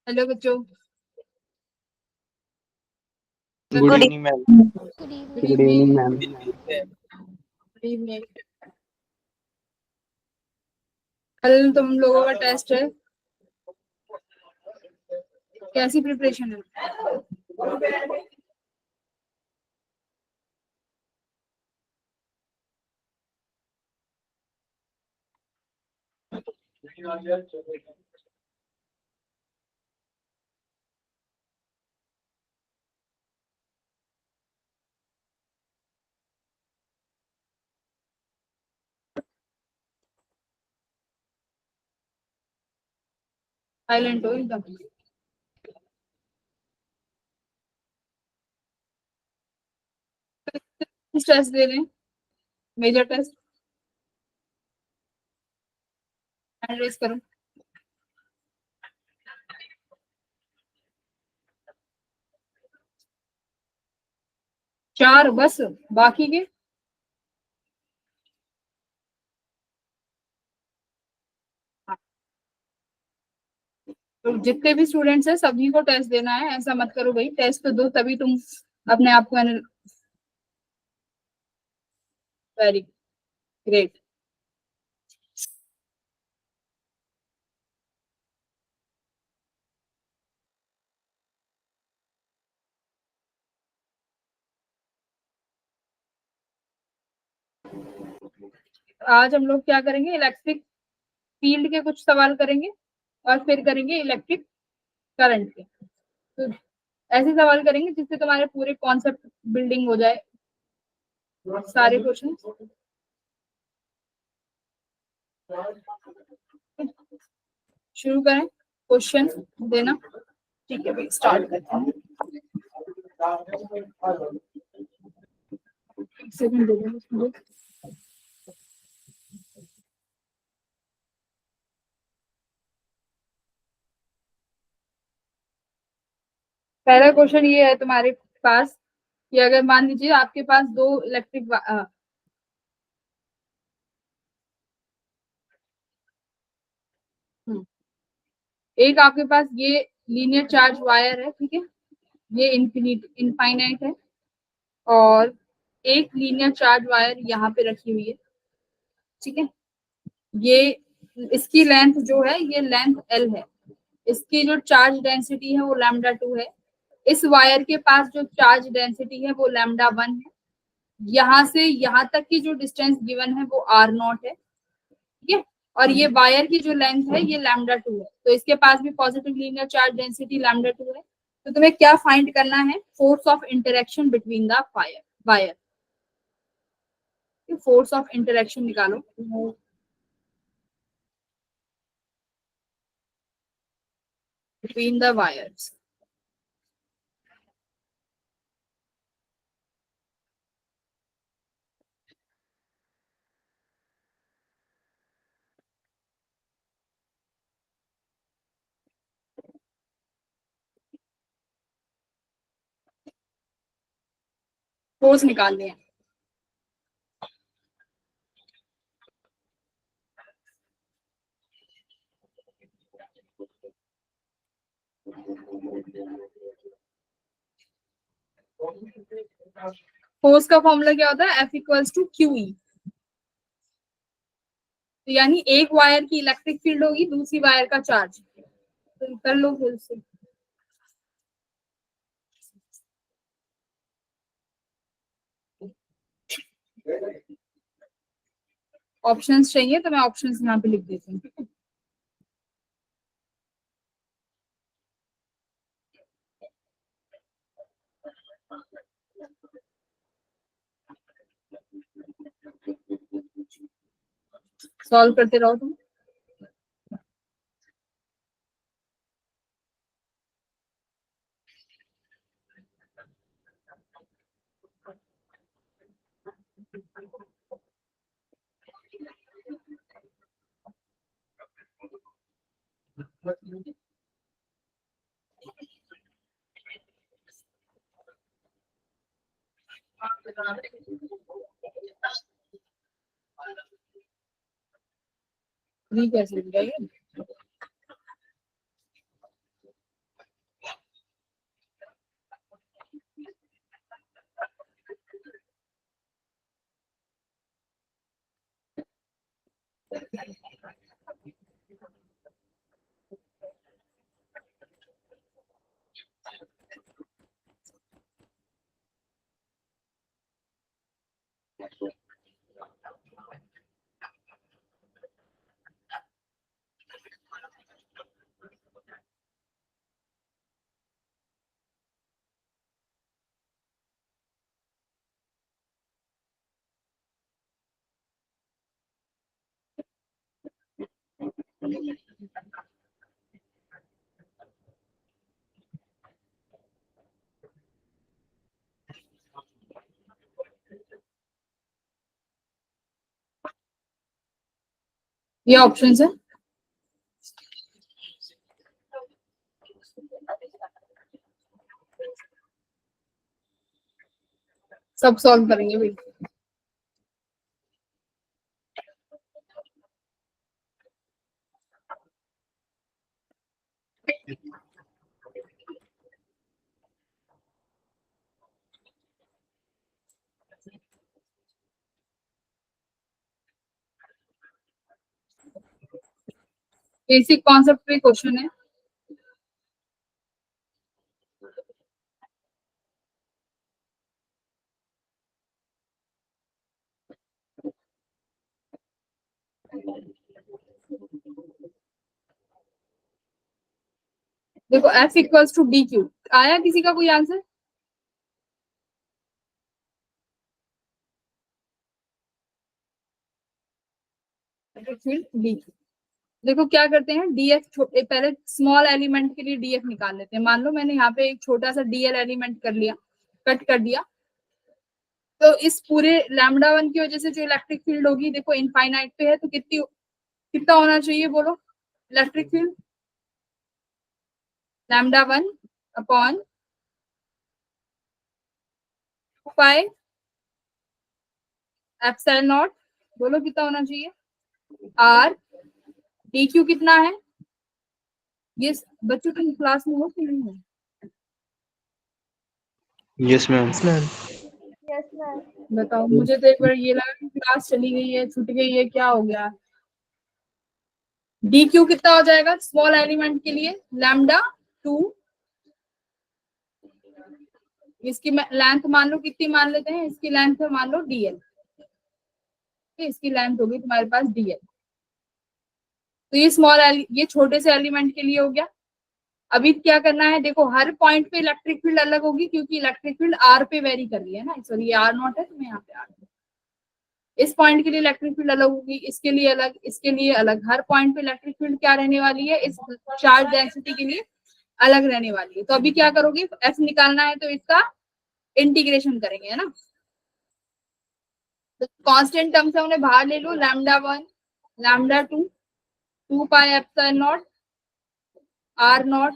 Hello बच्चों। Good good evening ma'am. Good evening. Evening ma'am. Good evening. कल तुम लोगों का टेस्ट है, कैसी प्रिपरेशन है? साइलेंट हो एकदम। किस टेस्ट दे रहे हैं? Major test. हैंड रेस करो। 4 बस, बाकी के तो जितने भी स्टूडेंट्स हैं सभी को टेस्ट देना है। ऐसा मत करो भाई, टेस्ट तो दो तभी तुम अपने आप को। Very great. आज हम लोग क्या करेंगे, इलेक्ट्रिक फील्ड के कुछ सवाल करेंगे और फिर करेंगे इलेक्ट्रिक करंट के। तो ऐसे सवाल करेंगे जिससे तुम्हारे पूरे कॉन्सेप्ट बिल्डिंग हो जाए। सारे क्वेश्चन शुरू करें, क्वेश्चन देना। ठीक है भाई, स्टार्ट करते हैं। एक सेकंड दे देना मुझे। पहला क्वेश्चन ये है तुम्हारे पास कि अगर मान लीजिए आपके पास दो इलेक्ट्रिक, एक आपके पास ये लीनियर चार्ज वायर है, ठीक है, ये इनफाइनाइट है, और एक लीनियर चार्ज वायर यहाँ पे रखी हुई है, ठीक है। ये इसकी लेंथ जो है ये लेंथ एल है, इसकी जो चार्ज डेंसिटी है वो λ2 है, इस वायर के पास जो चार्ज डेंसिटी है वो λ1 है, यहाँ से यहाँ तक की जो डिस्टेंस गिवन है वो r0 है, ठीक है। और ये वायर की जो लेंथ है ये λ2 है, तो इसके पास भी पॉजिटिव लीनियर चार्ज डेंसिटी λ2 है। तो तुम्हें क्या फाइंड करना है? Force of interaction between the wire. Force of interaction निकालो बिटवीन द वायर्स। फोर्स निकालने हैं। फोर्स का फॉर्मूला क्या होता है? F=QE। तो यानी एक वायर की इलेक्ट्रिक फील्ड होगी, दूसरी वायर का चार्ज। तो कर लो फिर से। ऑप्शंस चाहिए तो मैं ऑप्शंस यहाँ पे लिख देती हूँ। सॉल्व करते रहो तुम। कैसे लिख जाइए? ये ऑप्शन है, सब सॉल्व करेंगे भाई। बेसिक कॉन्सेप्ट पे क्वेश्चन है। देखो F equals to D Q, आया किसी का कोई आंसर? डी, देखो क्या करते हैं, डीएफ पहले स्मॉल एलिमेंट के लिए डीएफ निकाल लेते हैं। मान लो मैंने यहाँ पे एक छोटा सा डीएल एलिमेंट कर लिया, कट कर दिया, तो इस पूरे लैम्डा वन की वजह से जो इलेक्ट्रिक फील्ड होगी, देखो इनफाइनाइट पे है तो कितना होना चाहिए बोलो electric field? Lambda one upon 2 pi epsilon not, बोलो कितना होना चाहिए? आर डी क्यू कितना है? ये बच्चों तुम क्लास में हो कि नहीं हो? Yes ma'am. बताओ, मुझे तो एक बार ये लगा कि क्लास चली गई है, छूट गई है, क्या हो गया। डी क्यू कितना हो जाएगा स्मॉल एलिमेंट के लिए? लैम्डा 2, इसकी लेंथ मान लो कितनी मान लेते हैं, इसकी लेंथ मान लो डीएल, इसकी लेंथ होगी तुम्हारे पास डीएल। तो ये ये छोटे से एलिमेंट के लिए हो गया। अभी क्या करना है, देखो हर पॉइंट पे इलेक्ट्रिक फील्ड अलग होगी, क्योंकि इलेक्ट्रिक फील्ड आर पे वेरी कर रही है ना, सॉरी ये आर नॉट है, तो मैं यहाँ पे आर, इस पॉइंट के लिए इलेक्ट्रिक फील्ड अलग होगी, इसके लिए अलग, इसके लिए अलग, हर पॉइंट पे इलेक्ट्रिक फील्ड क्या रहने वाली है, इस चार्ज डेंसिटी के लिए अलग रहने वाली है। तो अभी क्या करोगे, एफ निकालना है तो इसका इंटीग्रेशन करेंगे, है ना। तो कांस्टेंट टर्म से हमने बाहर ले लो, lambda one, lambda two, 2 pi epsilon naught r naught,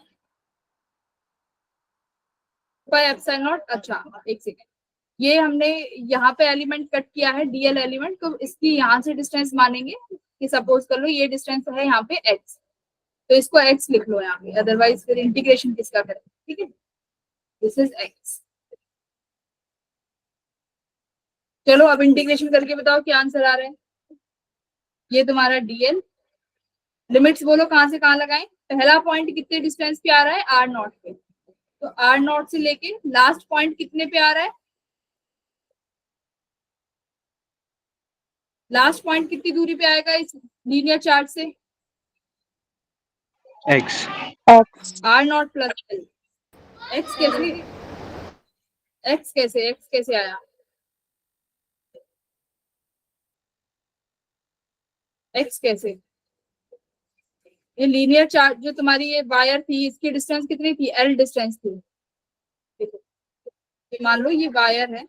pi epsilon naught. अच्छा एक सेकेंड, ये हमने यहाँ पे एलिमेंट कट किया है डीएल एलिमेंट, तो इसकी यहाँ से डिस्टेंस मानेंगे कि सपोज कर लो ये डिस्टेंस है यहाँ पे एक्स, तो इसको एक्स लिख लो यहाँ पे, अदरवाइज फिर इंटीग्रेशन किसका करें, ठीक है, दिस इज एक्स। चलो अब इंटीग्रेशन करके बताओ क्या आंसर आ रहा है। ये तुम्हारा डीएल, लिमिट्स बोलो कहां से कहां लगाएं। पहला पॉइंट कितने डिस्टेंस पे आ रहा है, आर नॉट पे, तो आर नॉट से लेके लास्ट पॉइंट कितने पे आ रहा है, लास्ट पॉइंट कितनी दूरी पे आएगा इस लीनियर चार्ज से? X. R naught plus L. X कैसे, एक्स कैसे आया, एक्स कैसे? ये लीनियर चार्ज जो तुम्हारी ये वायर थी, इसकी डिस्टेंस कितनी थी, एल डिस्टेंस थी। देखो मान लो ये वायर है,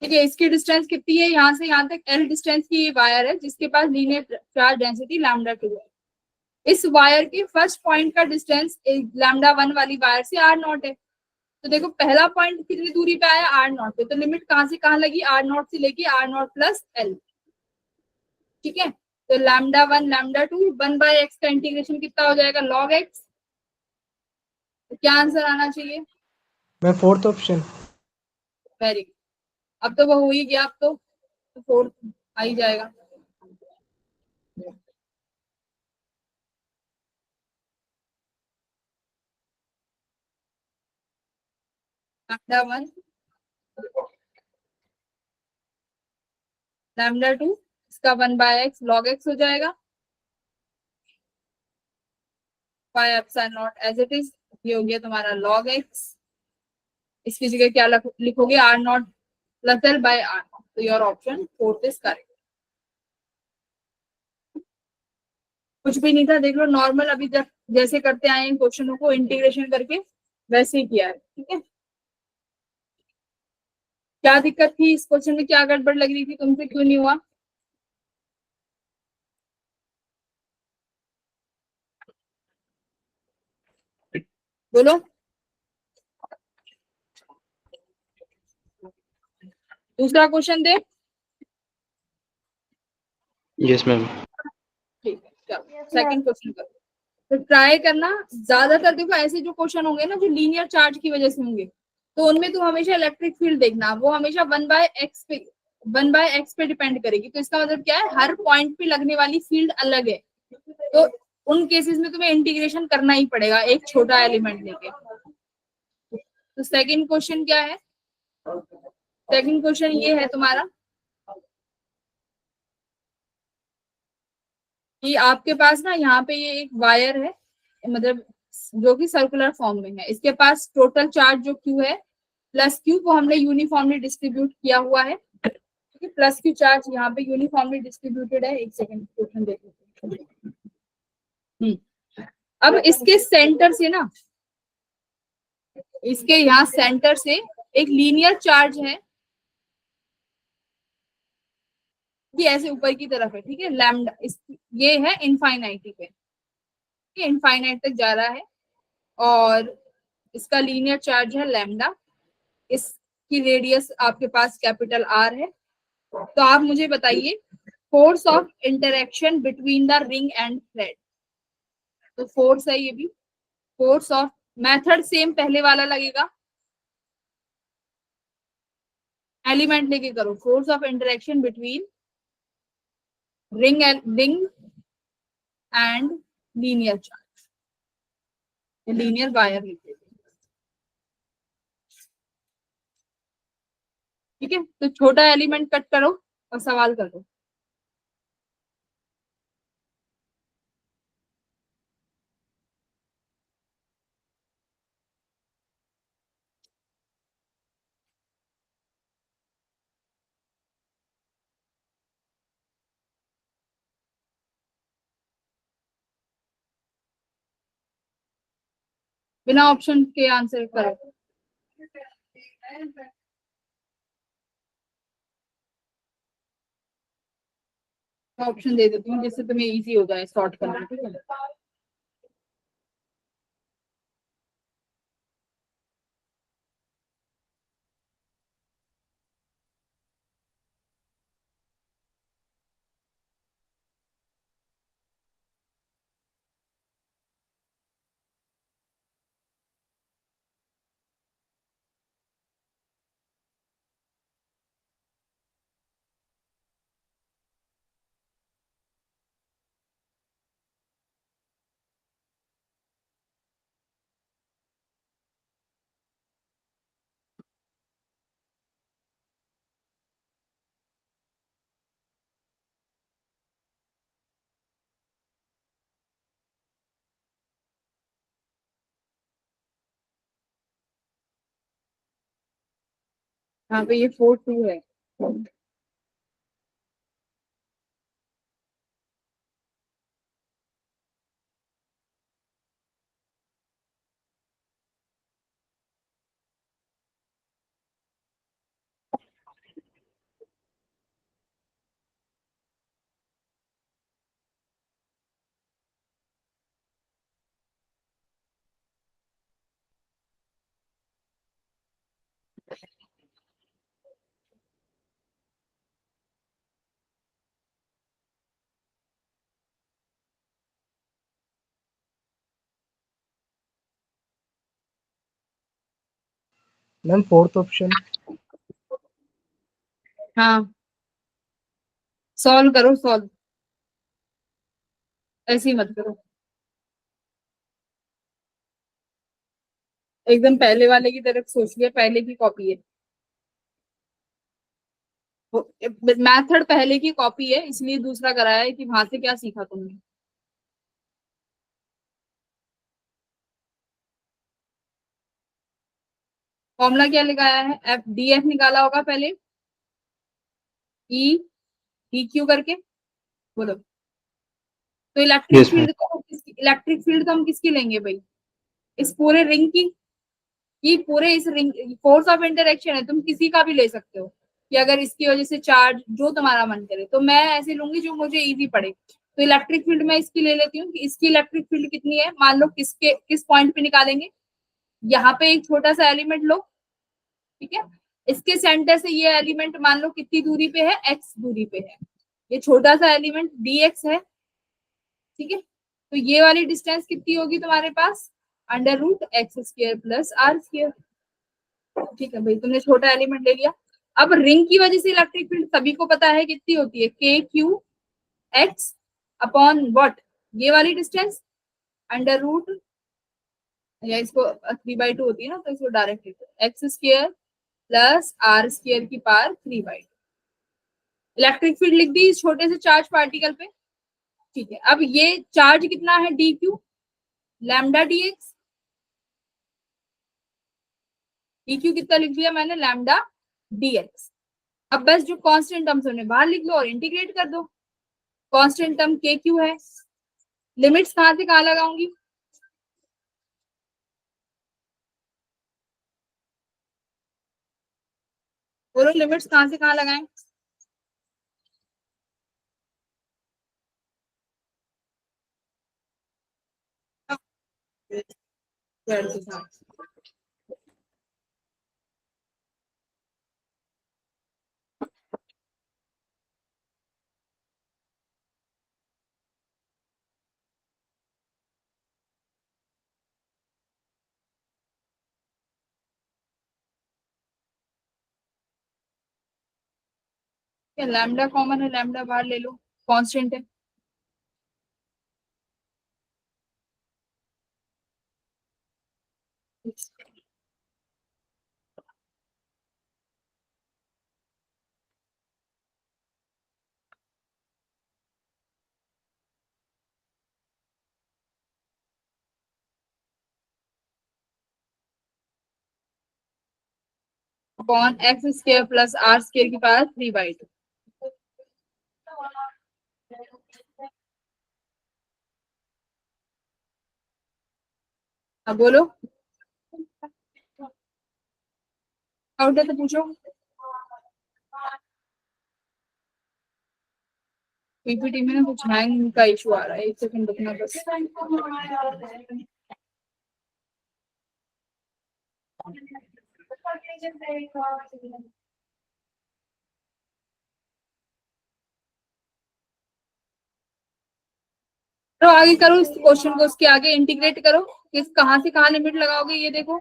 ठीक है, इसकी डिस्टेंस कितनी है, यहाँ से यहाँ तक एल डिस्टेंस की ये वायर है, जिसके पास लीनियर चार्ज डेंसिटी लैम्डा 2 है। इस वायर के फर्स्ट पॉइंट का डिस्टेंस लैम्डा 1 वाली वायर से आर नॉट है। तो देखो पहला पॉइंट कितनी दूरी पे आया, आर नॉट पे, तो लिमिट कहां से कहां लगी, आर नॉट से लेके आर नॉट प्लस एल, ठीक है। तो लैम्डा 1 लैम्डा 2 1/x का इंटीग्रेशन कितना हो जाएगा, लॉग एक्स। तो क्या आंसर आना चाहिए, मैं फोर्थ ऑप्शन। Very good. अब तो वो हो ही गया, अब तो फोर्थ आ ही जाएगा। लैम्डा वन, लैम्डा टू, इसका 1/x log x हो जाएगा, pi epsilon naught as it is, ये हो गया तुम्हारा log x। इसकी जगह क्या लिखोगे, r naught plus l by r, तो your option fourth is correct. कुछ भी नहीं था, देख लो नॉर्मल, अभी जब जैसे करते आए इन क्वेश्चनों को इंटीग्रेशन करके वैसे ही किया है, ठीक है। क्या दिक्कत थी इस क्वेश्चन में, क्या गड़बड़ लग रही थी तुमसे, क्यों नहीं हुआ? बोलो। दूसरा क्वेश्चन दे। Yes ma'am. ठीक है, चलो सेकंड क्वेश्चन करो। तो ट्राई करना, ज्यादातर देखो ऐसे जो क्वेश्चन होंगे ना जो लीनियर चार्ज की वजह से होंगे, तो उनमें तुम हमेशा इलेक्ट्रिक फील्ड देखना, वो हमेशा 1/x पे डिपेंड करेगी। तो इसका मतलब क्या है, हर पॉइंट पे लगने वाली फील्ड अलग है। तो उन केसेस में तुम्हें इंटीग्रेशन करना ही पड़ेगा एक छोटा एलिमेंट लेके। तो सेकंड क्वेश्चन क्या है, सेकंड क्वेश्चन ये है तुम्हारा कि आपके पास ना यहाँ पे ये एक वायर है, मतलब जो कि सर्कुलर फॉर्म में है, इसके पास टोटल चार्ज जो क्यू है प्लस क्यू, वो हमने यूनिफॉर्मली डिस्ट्रीब्यूट किया हुआ है, क्योंकि प्लस क्यू चार्ज यहाँ पे यूनिफॉर्मली डिस्ट्रीब्यूटेड है। एक सेकंड क्वेश्चन देख लेते हैं। अब इसके सेंटर से ना, इसके यहाँ सेंटर से एक लीनियर चार्ज है कि ऐसे ऊपर की तरफ है, ठीक है, लैम्डा ये है इनफाइनाइटी पे, ये इनफाइनाइट तक जा रहा है, और इसका लीनियर चार्ज है लैम्डा, इसकी रेडियस आपके पास कैपिटल आर है। तो आप मुझे बताइए force of interaction between the ring and thread. तो फोर्स है ये भी, फोर्स ऑफ, मेथड सेम पहले वाला लगेगा, एलिमेंट लेके करो, force of interaction between ring and linear charge, linear wire लिख देते हैं, ठीक है। तो छोटा एलिमेंट कट करो और सवाल करो। बिना ऑप्शन के आंसर करो। ऑप्शन दे देती हूँ जिससे तुम्हें इजी हो जाए सॉर्ट करना, ठीक है। यहाँ पे ये 4-2 है। Ma'am fourth option. हाँ, सॉल्व करो सॉल्व, ऐसे ही मत करो। एकदम पहले वाले की तरफ सोच लिया, पहले की कॉपी है। मेथड पहले की कॉपी है, इसलिए दूसरा कराया है कि वहां से क्या सीखा तुमने। फॉर्मूला क्या लगाया है, एफ डी एफ निकाला होगा पहले, ई डी क्यू करके। बोलो। तो इलेक्ट्रिक यस मैम। फील्ड को, इलेक्ट्रिक फील्ड तो हम किसकी लेंगे भाई, इस पूरे रिंग की। ये पूरे इस रिंग, फोर्स ऑफ इंटरेक्शन है, तुम किसी का भी ले सकते हो कि अगर इसकी वजह से चार्ज, जो तुम्हारा मन करे। तो मैं ऐसे लूंगी जो मुझे इजी पड़े। तो इलेक्ट्रिक फील्ड मैं इसकी ले लेती हूँ कि इसकी इलेक्ट्रिक फील्ड कितनी है, मान लो किसके किस पॉइंट पे निकालेंगे। यहाँ पे एक छोटा सा एलिमेंट लो, ठीक है। इसके सेंटर से ये एलिमेंट मान लो कितनी दूरी पे है, एक्स दूरी पे है। ये छोटा सा एलिमेंट डी एक्स है, ठीक है। तो ये वाली डिस्टेंस कितनी होगी तुम्हारे पास, under root x square plus are square. ठीक है भाई, तुमने छोटा एलिमेंट ले लिया। अब रिंग की वजह से इलेक्ट्रिक फील्ड सभी को पता है कितनी होती है, के क्यू एक्स अपॉन व्हाट, ये वाली डिस्टेंस, अंडर रूट, या इसको 3/2 होती है ना, तो इसको direct X square plus are square की पावर 3/2। इलेक्ट्रिक फील्ड लिख दी इस छोटे से चार्ज पार्टिकल पे। ठीक है, अब ये चार्ज कितना है, D Q lambda D x. D Q कितना लिख दिया मैंने, लैम्डा डी एक्स। अब बस जो कांस्टेंट टर्म्स उन्हें बाहर लिख लो और इंटीग्रेट कर दो। कांस्टेंट टर्म के क्यू है, लिमिट्स कहां से कहां लगाऊंगी, बोलो लिमिट्स कहां से कहां लगाएं। क्या लैम्डा कॉमन है, लैम्डा बाहर ले लो, कांस्टेंट है। Upon X square plus are square की पावर 3/2। अब बोलो, आउट है तो पूछो। पीपीटी में ना कुछ हैंग का इशू आ रहा है, एक सेकंड रुकना बस। तो आगे करो इस क्वेश्चन को, उसके आगे इंटीग्रेट करो, किस कहां से कहां लिमिट लगाओगे ये देखो।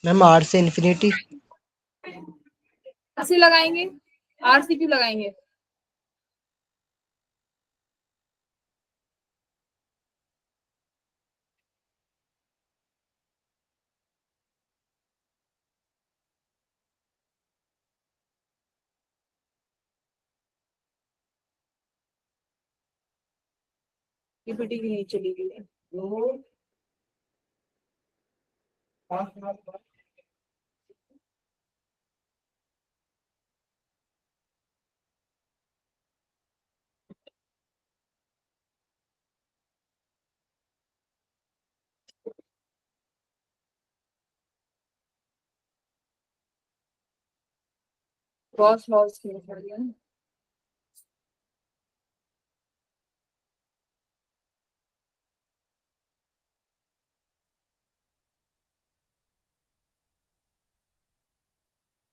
मैम आर से इन्फिनिटी। कैसे लगाएंगे, आर से क्यों लगाएंगे। पीपीटी की नहीं चली गई है। क्रॉस लॉस की पड़ गया ना।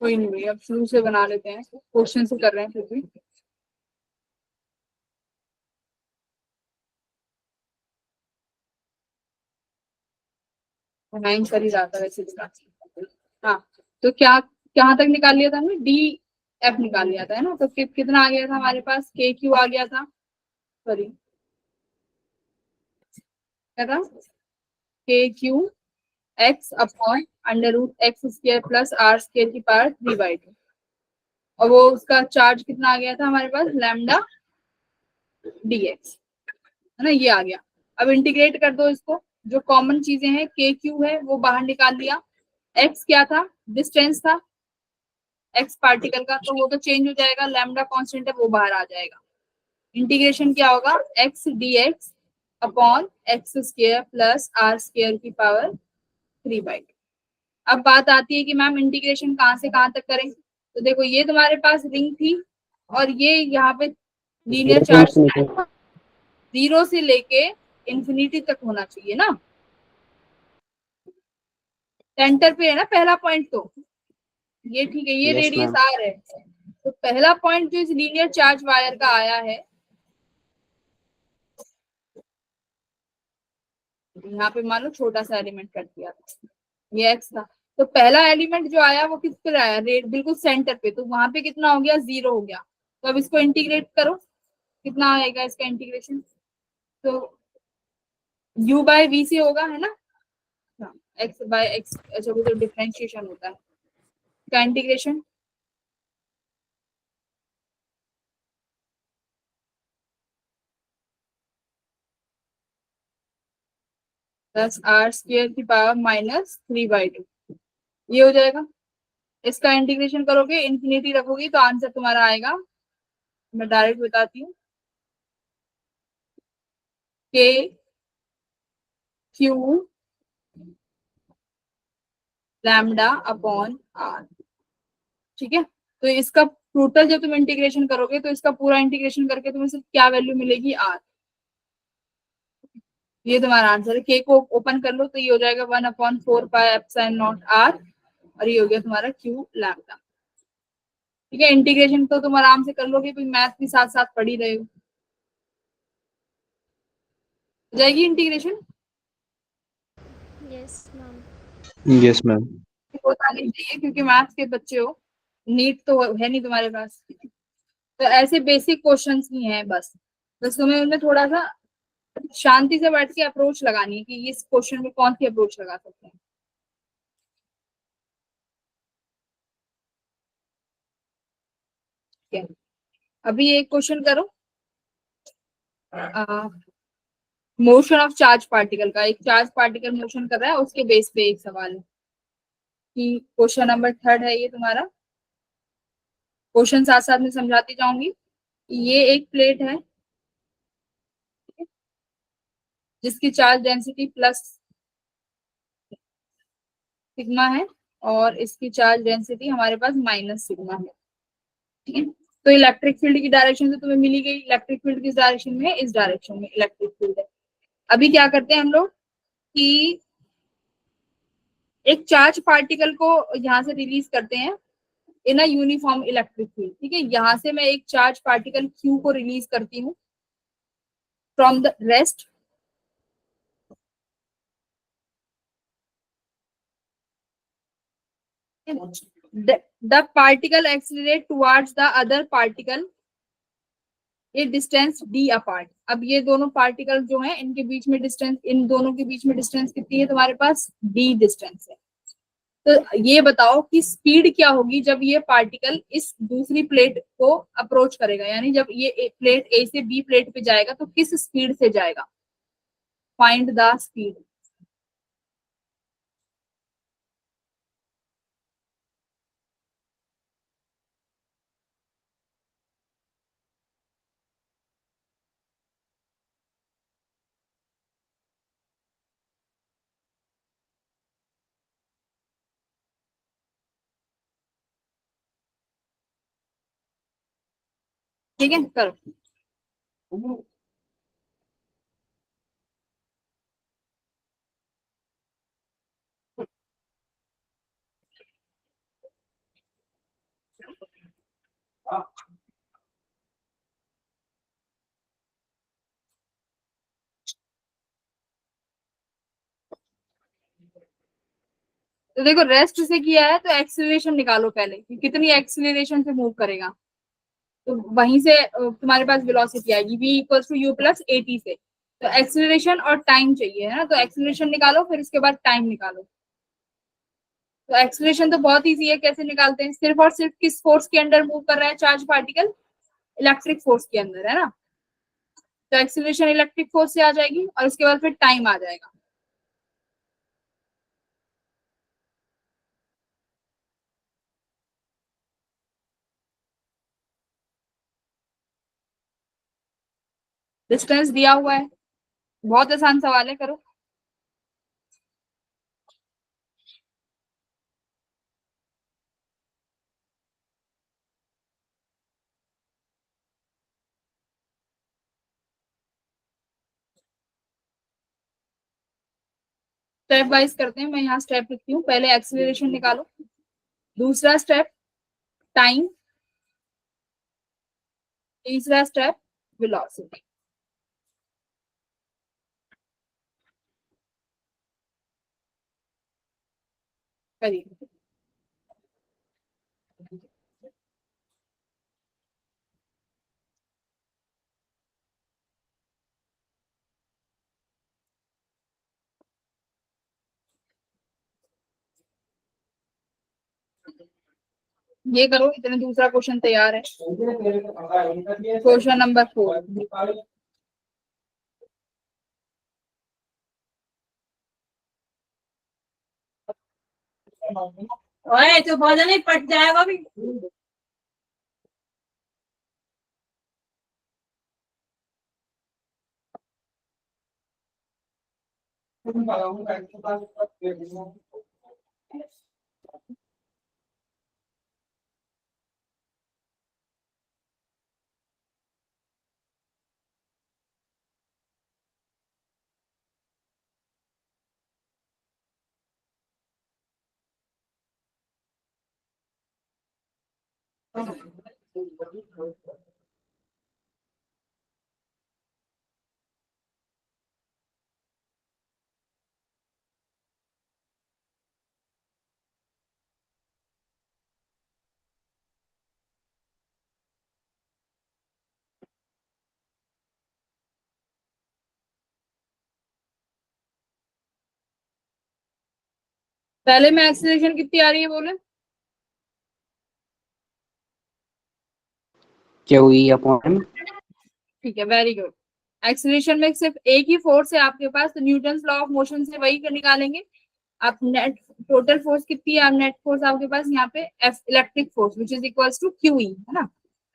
कोई नहीं भैया, अब शुरू से बना लेते हैं, क्वेश्चन से कर रहे हैं फिर भी। नाइन कर ही रहा था वैसे भी। हाँ, तो क्या कहाँ तक निकाल लिया था हमने, डी एफ निकाल लिया था, है ना। तो कितना आ गया था हमारे पास, के क्यू आ गया था, सॉरी क्या था, K Q X upon under root x square plus are square की पावर 3/2। और वो उसका चार्ज कितना आ गया था हमारे पास, लैम्डा डी एक्स, है ना, ये आ गया। अब इंटीग्रेट कर दो इसको, जो कॉमन चीजें हैं, के क्यू है वो बाहर निकाल लिया, एक्स क्या था, डिस्टेंस था एक्स पार्टिकल का, तो वो तो चेंज हो जाएगा, लैम्डा कांस्टेंट है वो बाहर आ जाएगा। इंटीग्रेशन क्या होगा, X D X upon X square plus are square की पावर 3/2। अब बात आती है कि मैम इंटीग्रेशन कहाँ से कहाँ तक करें। तो देखो ये तुम्हारे पास रिंग थी और ये यहाँ पे लीनियर चार्ज 0 से लेके इंफिनिटी तक होना चाहिए ना, सेंटर पे है ना पहला पॉइंट। तो ये ठीक है, ये यस रेडियस मैम। आर है। तो पहला पॉइंट जो इस लीनियर चार्ज वायर का आया है, यहाँ पे मान लो छोटा सा एलिमेंट कर दिया था, ये एक्स था। तो पहला एलिमेंट जो आया वो किस पे आया, रेड बिल्कुल सेंटर पे, तो वहां पे कितना हो गया, 0 हो गया। तो अब इसको इंटीग्रेट करो, कितना आएगा इसका इंटीग्रेशन, तो u बाय वी से होगा, है ना, एक्स बाय एक्स, अच्छा वो तो डिफरेंशिएशन होता है, का इंटीग्रेशन प्लस आर स्क्र की पावर -3/2, ये हो जाएगा। इसका इंटीग्रेशन करोगे, इंफिनिटी रखोगी, तो आंसर तुम्हारा आएगा, मैं डायरेक्ट बताती हूँ, के क्यू लैम्डा अपॉन आर। ठीक है, तो इसका टोटल जब तुम इंटीग्रेशन करोगे तो इसका पूरा इंटीग्रेशन करके तुम्हें सिर्फ क्या वैल्यू मिलेगी, आर। ये तुम्हारा आंसर है। के को ओपन कर लो तो ये हो जाएगा 1/4 पाई एप्सिलॉन नॉट आर, और ये हो गया तुम्हारा क्यू लैम्डा। ठीक है, इंटीग्रेशन तो तुम आराम से कर लोगे, कोई मैथ भी साथ साथ पढ़ ही रहे हो, हो जाएगी integration. Yes ma'am. Yes ma'am. होता नहीं चाहिए क्योंकि मैथ्स के बच्चे हो, नीट तो है नहीं तुम्हारे पास। तो ऐसे बेसिक क्वेश्चंस ही हैं बस, बस तुम्हें उनमें थोड़ा सा शांति से बैठ के अप्रोच लगानी है कि इस क्वेश्चन में कौन सी अप्रोच लगा सकते हैं। ठीक है, अभी एक क्वेश्चन करो, मोशन ऑफ चार्ज पार्टिकल का, एक चार्ज पार्टिकल मोशन कर रहा है उसके बेस पे एक सवाल है, कि क्वेश्चन नंबर 3 है ये तुम्हारा। क्वेश्चन साथ साथ में समझाती जाऊंगी। ये एक प्लेट है जिसकी चार्ज डेंसिटी प्लस सिग्मा है, और इसकी चार्ज डेंसिटी हमारे पास माइनस सिग्मा है। ठीक है, तो इलेक्ट्रिक फील्ड की डायरेक्शन तो तुम्हें मिली गई, इलेक्ट्रिक फील्ड किस डायरेक्शन में है, इस डायरेक्शन में इलेक्ट्रिक फील्ड है। अभी क्या करते हैं हम लोग कि एक चार्ज पार्टिकल को यहाँ से रिलीज करते हैं इन अ यूनिफॉर्म इलेक्ट्रिक फील्ड। ठीक है, यहाँ से मैं एक चार्ज पार्टिकल क्यू को रिलीज करती हूँ from the rest, the particle accelerate towards the other particle ये डिस्टेंस डी अपार्ट। अब ये दोनों पार्टिकल जो हैं इनके बीच में डिस्टेंस, इन दोनों के बीच में डिस्टेंस कितनी है तुम्हारे पास, डी डिस्टेंस है। तो ये बताओ कि स्पीड क्या होगी जब ये पार्टिकल इस दूसरी प्लेट को अप्रोच करेगा, यानी जब ये प्लेट ए से बी प्लेट पे जाएगा तो किस स्पीड से जाएगा, फाइंड द स्पीड। ठीक है, करो। तो देखो रेस्ट से किया है तो एक्सीलरेशन निकालो पहले कि कितनी एक्सीलरेशन से मूव करेगा। तो वहीं से तुम्हारे पास वेलोसिटी आएगी v equal to U plus A T से। तो एक्सीलरेशन और टाइम चाहिए है ना, तो एक्सीलरेशन निकालो फिर उसके बाद टाइम निकालो। तो एक्सीलरेशन तो बहुत इजी है, कैसे निकालते हैं, सिर्फ और सिर्फ किस फोर्स के अंडर मूव कर रहा है चार्ज पार्टिकल, इलेक्ट्रिक फोर्स के अंदर, है ना। तो एक्सीलरेशन इलेक्ट्रिक फोर्स से आ जाएगी और उसके बाद फिर टाइम आ जाएगा। डिस्टेंस दिया हुआ है, बहुत आसान सवाल है, करो। स्टेप वाइज करते हैं, मैं यहाँ स्टेप लिखती हूँ, पहले एक्सीलरेशन निकालो, दूसरा स्टेप टाइम, तीसरा स्टेप वेलोसिटी। करिए। ये करो, इतने दूसरा क्वेश्चन तैयार है। Question number 4। ओए तो बहुत नहीं पट जाएगा भी। पहले में एक्सीलरेशन कितनी आ रही है बोले, क्यू ई अपॉन, ठीक है, वेरी गुड। एक्सीलरेशन में सिर्फ एक ही फोर्स है आपके पास, तो न्यूटन लॉ ऑफ मोशन से वही निकालेंगे। आप नेट टोटल फोर्स कितनी है, आप नेट फोर्स आपके पास यहाँ पे F electric force which is equals to Q E, है ना।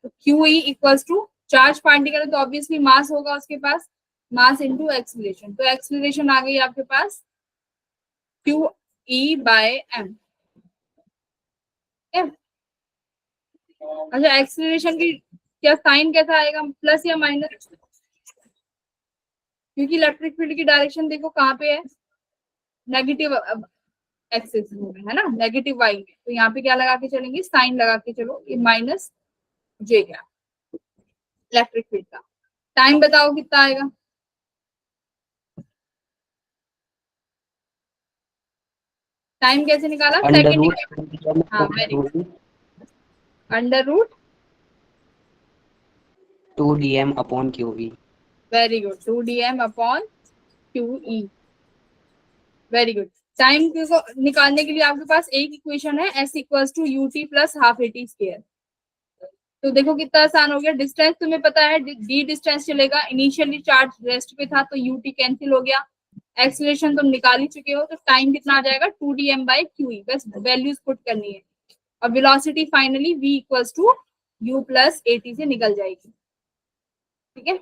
तो Q E equals to charge particle है तो ऑब्वियसली मास होगा उसके पास, मास इनटू एक्सीलरेशन। तो एक्सीलरेशन आ गई आपके पास क्यू ई बाय एम। अच्छा, एक्सीलरेशन की क्या साइन कैसा आएगा, प्लस या माइनस, क्योंकि इलेक्ट्रिक फील्ड की डायरेक्शन देखो कहाँ पे है, नेगेटिव एक्सिस में है ना, नेगेटिव वाई में। तो यहाँ पे क्या लगा के चलेंगे, साइन लगा के चलो, ये माइनस जे क्या इलेक्ट्रिक फील्ड का। टाइम बताओ कितना आएगा, टाइम कैसे निकाला, अंडर सेकंड। रूट हाँ very good, under root 2 dm upon Q V. Very good, 2 dm upon Q E, very good. Time को निकालने के लिए आपके पास एक इक्वेशन है, S equals to U T plus half A T square. तो देखो कितना आसान हो गया, डिस्टेंस तुम्हें पता है, डी डिस्टेंस चलेगा, इनिशियली चार्ज रेस्ट पे था तो यू टी कैंसिल हो गया, एक्सीलरेशन तुम निकाल ही चुके हो, तो टाइम कितना आ जाएगा 2 dm बाई क्यू ई, बस वैल्यूज पुट करनी है। और velocity finally v equals to u plus A T से निकल जाएगी, ठीक है।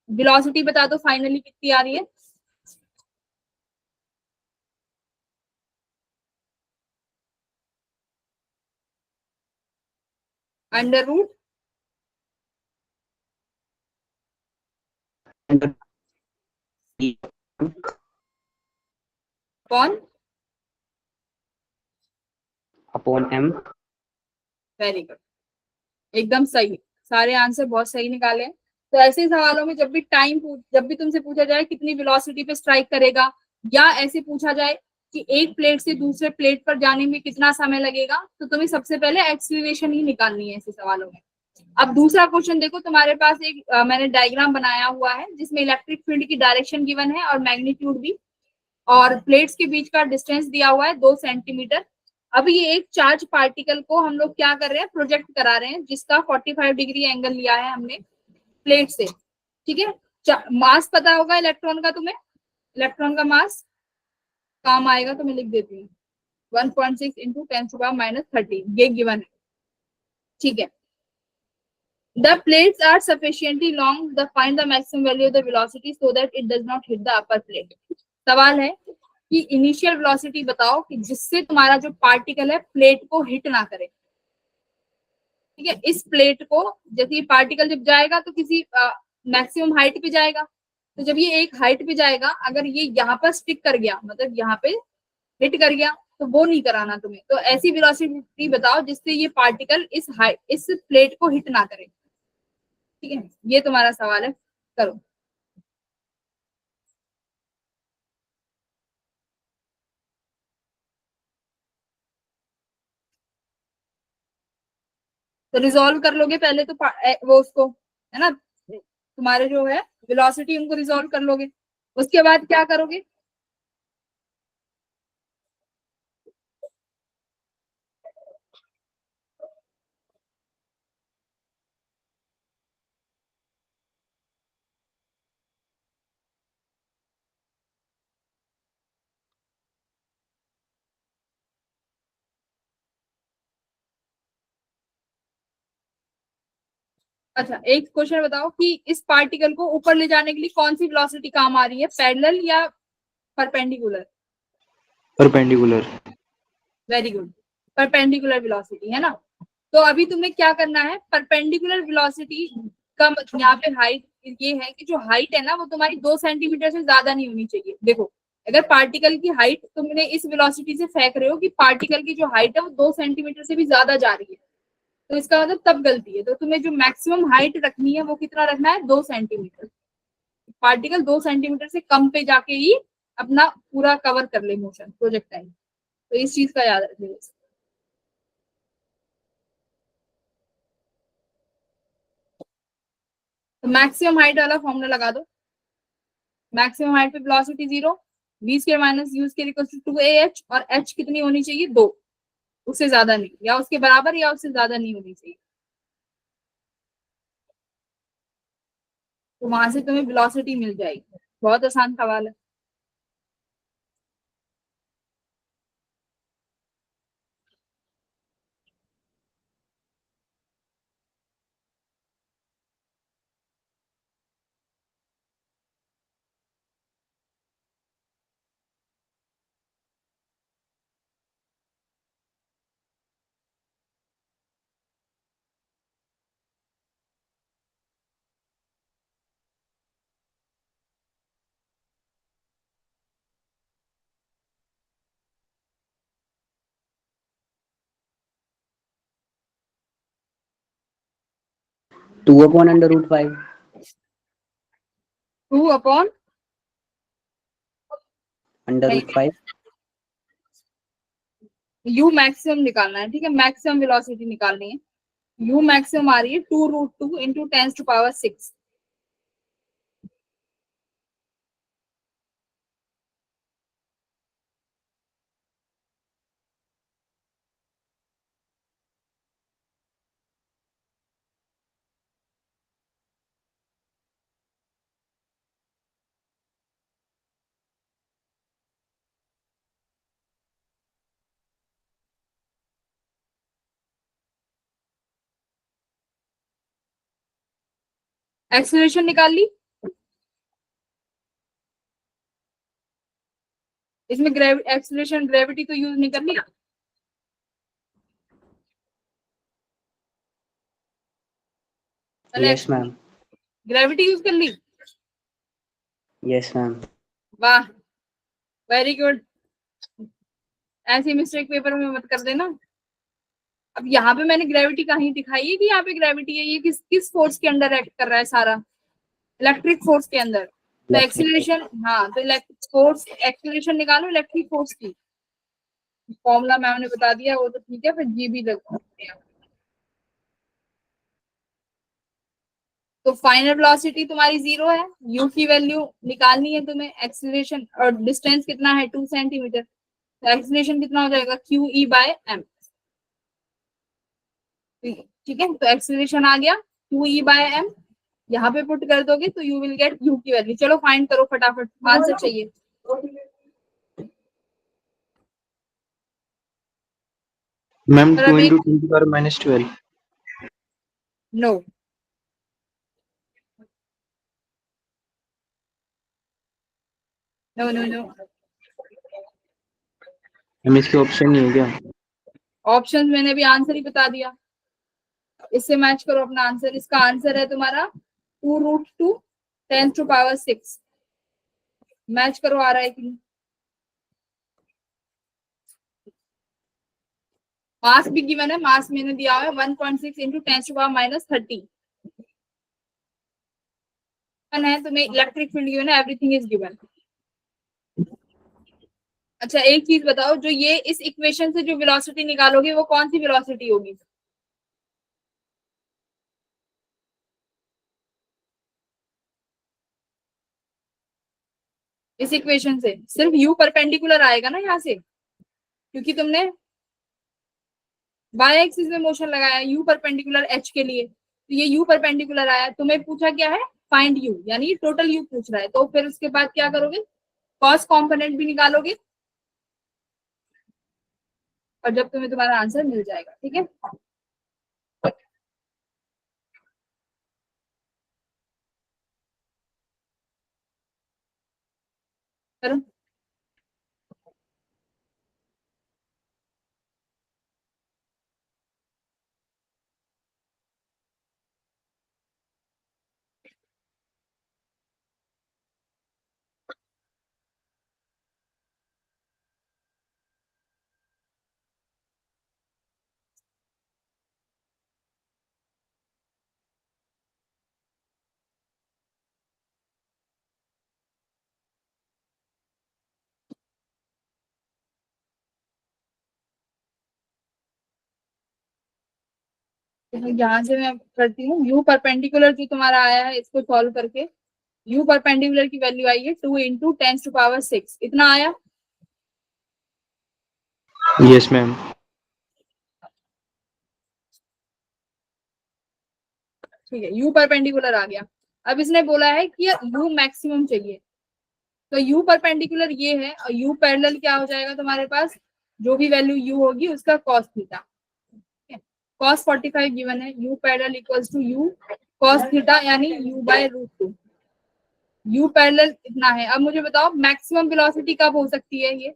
वेलोसिटी बता दो फाइनली कितनी आ रही है, अंडर रूट कौन, अपॉन एम। वेरी गुड, एकदम सही, सारे आंसर बहुत सही निकाले हैं। तो ऐसे सवालों में जब भी तुमसे पूछा जाए कितनी वेलोसिटी पे स्ट्राइक करेगा, या ऐसे पूछा जाए कि एक प्लेट से दूसरे प्लेट पर जाने में कितना समय लगेगा, तो तुम्हें सबसे पहले एक्सीलरेशन ही निकालनी है ऐसे सवालों में। अब दूसरा क्वेश्चन देखो, तुम्हारे पास एक मैंने डायग्राम बनाया हुआ है जिसमें इलेक्ट्रिक फील्ड की डायरेक्शन गिवन है और मैग्नीट्यूड भी, और प्लेट्स के बीच का डिस्टेंस दिया हुआ है 2 सेंटीमीटर। अब ये एक चार्ज पार्टिकल को हम लोग क्या कर रहे हैं, प्रोजेक्ट करा रहे हैं, जिसका 45 डिग्री एंगल लिया है हमने प्लेट से, ठीक है। मास पता होगा इलेक्ट्रॉन का तुम्हें, इलेक्ट्रॉन का मास काम आएगा तो मैं लिख देती हूँ 1.6 इंटू 10⁻⁻13, ये गिवन है, ठीक है। The plates are sufficiently long to find the maximum value of the velocity so that it does not hit the upper plate. सवाल है कि इनिशियल वेलोसिटी बताओ कि जिससे तुम्हारा जो पार्टिकल है प्लेट को हिट ना करे, ठीक है। इस प्लेट को, जैसे पार्टिकल जब जाएगा तो किसी मैक्सिमम हाइट पे जाएगा, तो जब ये एक हाइट पे जाएगा, अगर ये यहाँ पर स्टिक कर गया, मतलब यहाँ पे हिट कर गया, तो वो नहीं कराना तुम्हें। तो ऐसी वेलोसिटी बताओ जिससे ये पार्टिकल इस प्लेट को हिट ना करे, ठीक है। ये तुम्हारा सवाल है, करो। तो रिजॉल्व कर लोगे पहले तो वो उसको, है ना, तुम्हारे जो है वेलोसिटी उनको रिजॉल्व कर लोगे, उसके बाद क्या करोगे। अच्छा, एक क्वेश्चन बताओ कि इस पार्टिकल को ऊपर ले जाने के लिए कौन सी वेलोसिटी काम आ रही है, पैरेलल या perpendicular. Perpendicular. Very good, perpendicular velocity है ना। तो अभी तुम्हें क्या करना है, परपेंडिकुलर वेलोसिटी का यहाँ पे हाइट ये है कि जो हाइट है ना वो तुम्हारी 2 सेंटीमीटर से ज्यादा नहीं होनी चाहिए। देखो, अगर पार्टिकल की हाइट तुमने इस वेलोसिटी से फेंक रहे हो कि पार्टिकल की जो हाइट है वो 2 सेंटीमीटर से भी ज्यादा जा रही है, तो इसका मतलब तब गलती है। तो तुम्हें जो मैक्सिमम हाइट रखनी है वो कितना रखना है, 2 सेंटीमीटर। पार्टिकल 2 सेंटीमीटर से कम पे जाके ही अपना पूरा कवर कर ले मोशन प्रोजेक्टाइल, तो इस चीज का याद रखिए। तो मैक्सिमम हाइट वाला फॉर्मूला लगा दो। मैक्सिमम हाइट पे velocity 0, v square minus u square equals to 2ah, और h कितनी होनी चाहिए, 2, उससे ज्यादा नहीं, या उसके बराबर या उससे ज्यादा नहीं होनी चाहिए। तो वहां से तुम्हें वेलोसिटी मिल जाएगी। बहुत आसान सवाल है। Two upon √5। 2 upon √5। u maximum निकालना है, ठीक है, मैक्सिमम वेलोसिटी निकालनी है। u मैक्सिमम आ रही है 2√2 इंटू 10⁻⁶। एक्सेलरेशन निकाल ली, इसमें एक्सेलरेशन ग्रेविटी तो यूज नहीं करनी। Yes ma'am. ग्रेविटी यूज कर ली, यस मैम। वाह, वेरी गुड। ऐसी मिस्टेक पेपर में मत कर देना। अब यहाँ पे मैंने ग्रेविटी कहीं दिखाई है कि यहाँ पे ग्रेविटी है, ये किस किस फोर्स के अंडर एक्ट कर रहा है, सारा इलेक्ट्रिक फोर्स के अंदर। तो एक्सीलरेशन, हाँ तो इलेक्ट्रिक फोर्स, एक्सीलरेशन निकालो इलेक्ट्रिक फोर्स की, फॉर्मूला मैम ने बता दिया वो तो ठीक है, फिर जी भी लग सकते हैं। तो फाइनल वेलोसिटी तुम्हारी 0 है, यू की वैल्यू निकालनी है तुम्हें, एक्सीलरेशन और डिस्टेंस कितना है 2 सेंटीमीटर, तो एक्सीलरेशन कितना हो जाएगा क्यू ई बाय एम। ठीक है, तो एक्सीलरेशन आ गया क्यू ई बाय एम, यहाँ पे पुट कर दोगे तो यू विल गेट यू की वैल्यू। चलो फाइंड करो फटाफट, आंसर चाहिए। मैम और 2 अब एक, into 10⁻12। No no no no, ma'am इसके ऑप्शन नहीं है क्या? ऑप्शन मैंने भी आंसर ही बता दिया, इससे मैच करो अपना आंसर। इसका आंसर है तुम्हारा 2√2 × 10⁶। मैच करो आ रहा है कि नहीं। मास भी गिवन है, मास मैंने दिया हुआ है 1.6 × 10⁻30 है, तुम्हें इलेक्ट्रिक फील्ड गिवन है, एवरीथिंग इज गिवन। अच्छा एक चीज बताओ, जो ये इस इक्वेशन से जो वेलोसिटी निकालोगे वो कौन सी वेलोसिटी होगी? इस इक्वेशन से सिर्फ यू परपेंडिकुलर आएगा ना यहाँ से, क्योंकि तुमने वाई एक्सिस में मोशन लगाया यू परपेंडिकुलर एच के लिए, तो ये यू परपेंडिकुलर आया, तुम्हें पूछा क्या है फाइंड यू, यानी टोटल यू पूछ रहा है, तो फिर उसके बाद क्या करोगे, कॉस कॉम्पोनेंट भी निकालोगे, और जब तुम्हें तुम्हारा आंसर मिल जाएगा। ठीक है, करो। तो यहाँ से मैं करती हूँ, यू परपेंडिकुलर जो तुम्हारा आया है इसको सॉल्व करके, यू परपेंडिकुलर की वैल्यू आई है 2 × 10⁶, इतना आया। Yes ma'am. ठीक है, यू परपेंडिकुलर आ गया। अब इसने बोला है कि यू मैक्सिमम चाहिए, तो यू परपेंडिकुलर ये है, और यू पैरेलल क्या हो जाएगा तुम्हारे पास, जो भी वैल्यू यू होगी उसका कॉस थीटा, कॉस 45 गिवन है, u parallel equals to u cos theta, यानी u/√2। यू पैरेलल इतना है। अब मुझे बताओ मैक्सिमम वेलोसिटी कब हो सकती है ये,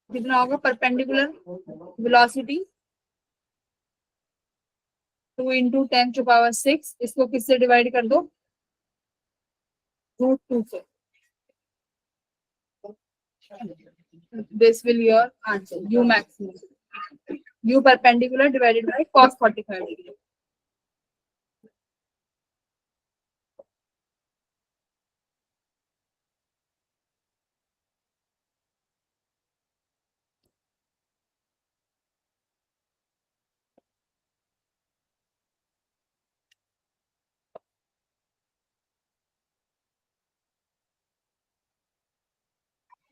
कितना होगा परपेंडिकुलर वेलोसिटी 2 × 10⁶, इसको किससे डिवाइड कर दो, √2 से। This will your answer, you maximum, you perpendicular divided by cos 45 degree.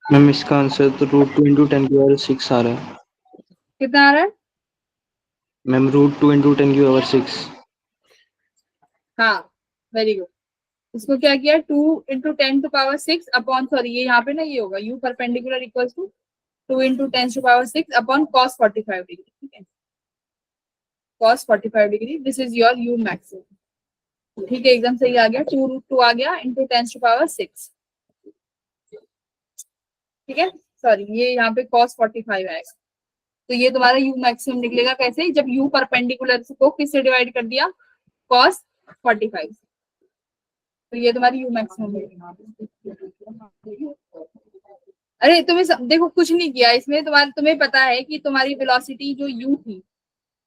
Ma'am इसका आंसर तो √2 × 10⁶ आ रहा है। कितना आ रहा है? मैम √2 × 10⁶। हाँ वेरी गुड। इसको क्या किया, 2 × 10⁶ अपॉन, सॉरी ये यहाँ पे ना ये होगा u perpendicular equals to 2 × 10⁶ upon cos 45 degree. ठीक है, cos 45 degree, this is your u maximum. ठीक है, एकदम सही आ गया, 2√2 आ गया इंटू 10⁶। ठीक है, सॉरी ये यहाँ पे cos 45 आएगा, तो ये तुम्हारा यू मैक्सिमम निकलेगा कैसे, जब यू परपेंडिकुलर को किससे डिवाइड कर दिया, cos 45, तो ये तुम्हारी यू मैक्सिमम है। अरे देखो कुछ नहीं किया इसमें, तुम्हें पता है कि तुम्हारी वेलोसिटी जो u थी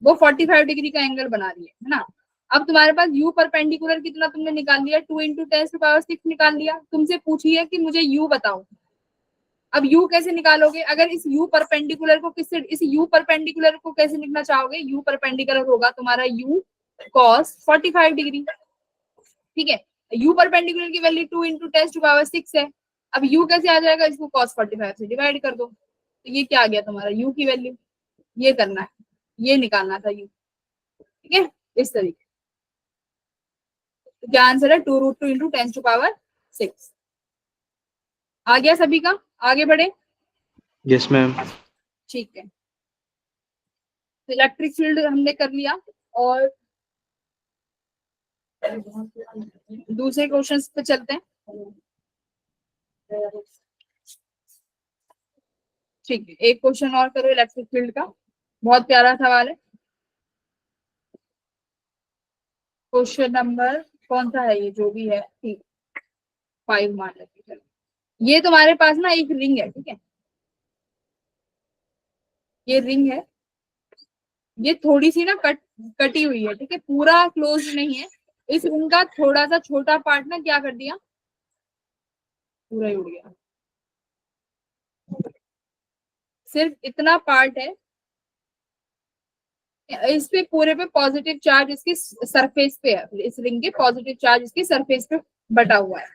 वो 45 डिग्री का एंगल बना रही है ना। अब तुम्हारे पास u परपेंडिकुलर कितना तुमने निकाल लिया, 2 × 10⁻⁶ निकाल लिया। तुमसे पूछी है कि मुझे u बताओ। अब u कैसे निकालोगे? अगर इस u परपेंडिकुलर को इस u परपेंडिकुलर को कैसे लिखना चाहोगे? u परपेंडिकुलर होगा तुम्हारा u cos 45 डिग्री, ठीक है। u परपेंडिकुलर की वैल्यू 2 × 10⁻⁶ है। अब u कैसे आ जाएगा? इसको cos 45 से डिवाइड कर दो, तो ये क्या आ गया तुम्हारा u की वैल्यू। ये करना है, ये निकालना था u, ठीक है, इस तरीके। तो क्या आंसर है? 2√2 × 10⁻⁶। आ गया सभी का? आगे बढ़े। Yes ma'am. ठीक है, तो इलेक्ट्रिक फील्ड हमने कर लिया और दूसरे क्वेश्चन पे चलते हैं। ठीक है, एक क्वेश्चन और करो इलेक्ट्रिक फील्ड का, बहुत प्यारा सवाल है। क्वेश्चन नंबर कौन सा है ये, जो भी है, ठीक, 5 मान लेते हैं। चलो, ये तुम्हारे पास ना एक रिंग है, ठीक है, ये रिंग है, ये थोड़ी सी ना कटी हुई है, ठीक है, पूरा क्लोज नहीं है। इस रिंग का थोड़ा सा छोटा पार्ट ना क्या कर दिया, पूरा ही उड़ गया। सिर्फ इतना पार्ट है, इस पे पूरे पे पॉजिटिव चार्ज इसके सरफेस पे है, इस रिंग के पॉजिटिव चार्ज इसके सरफेस पे बटा हुआ है।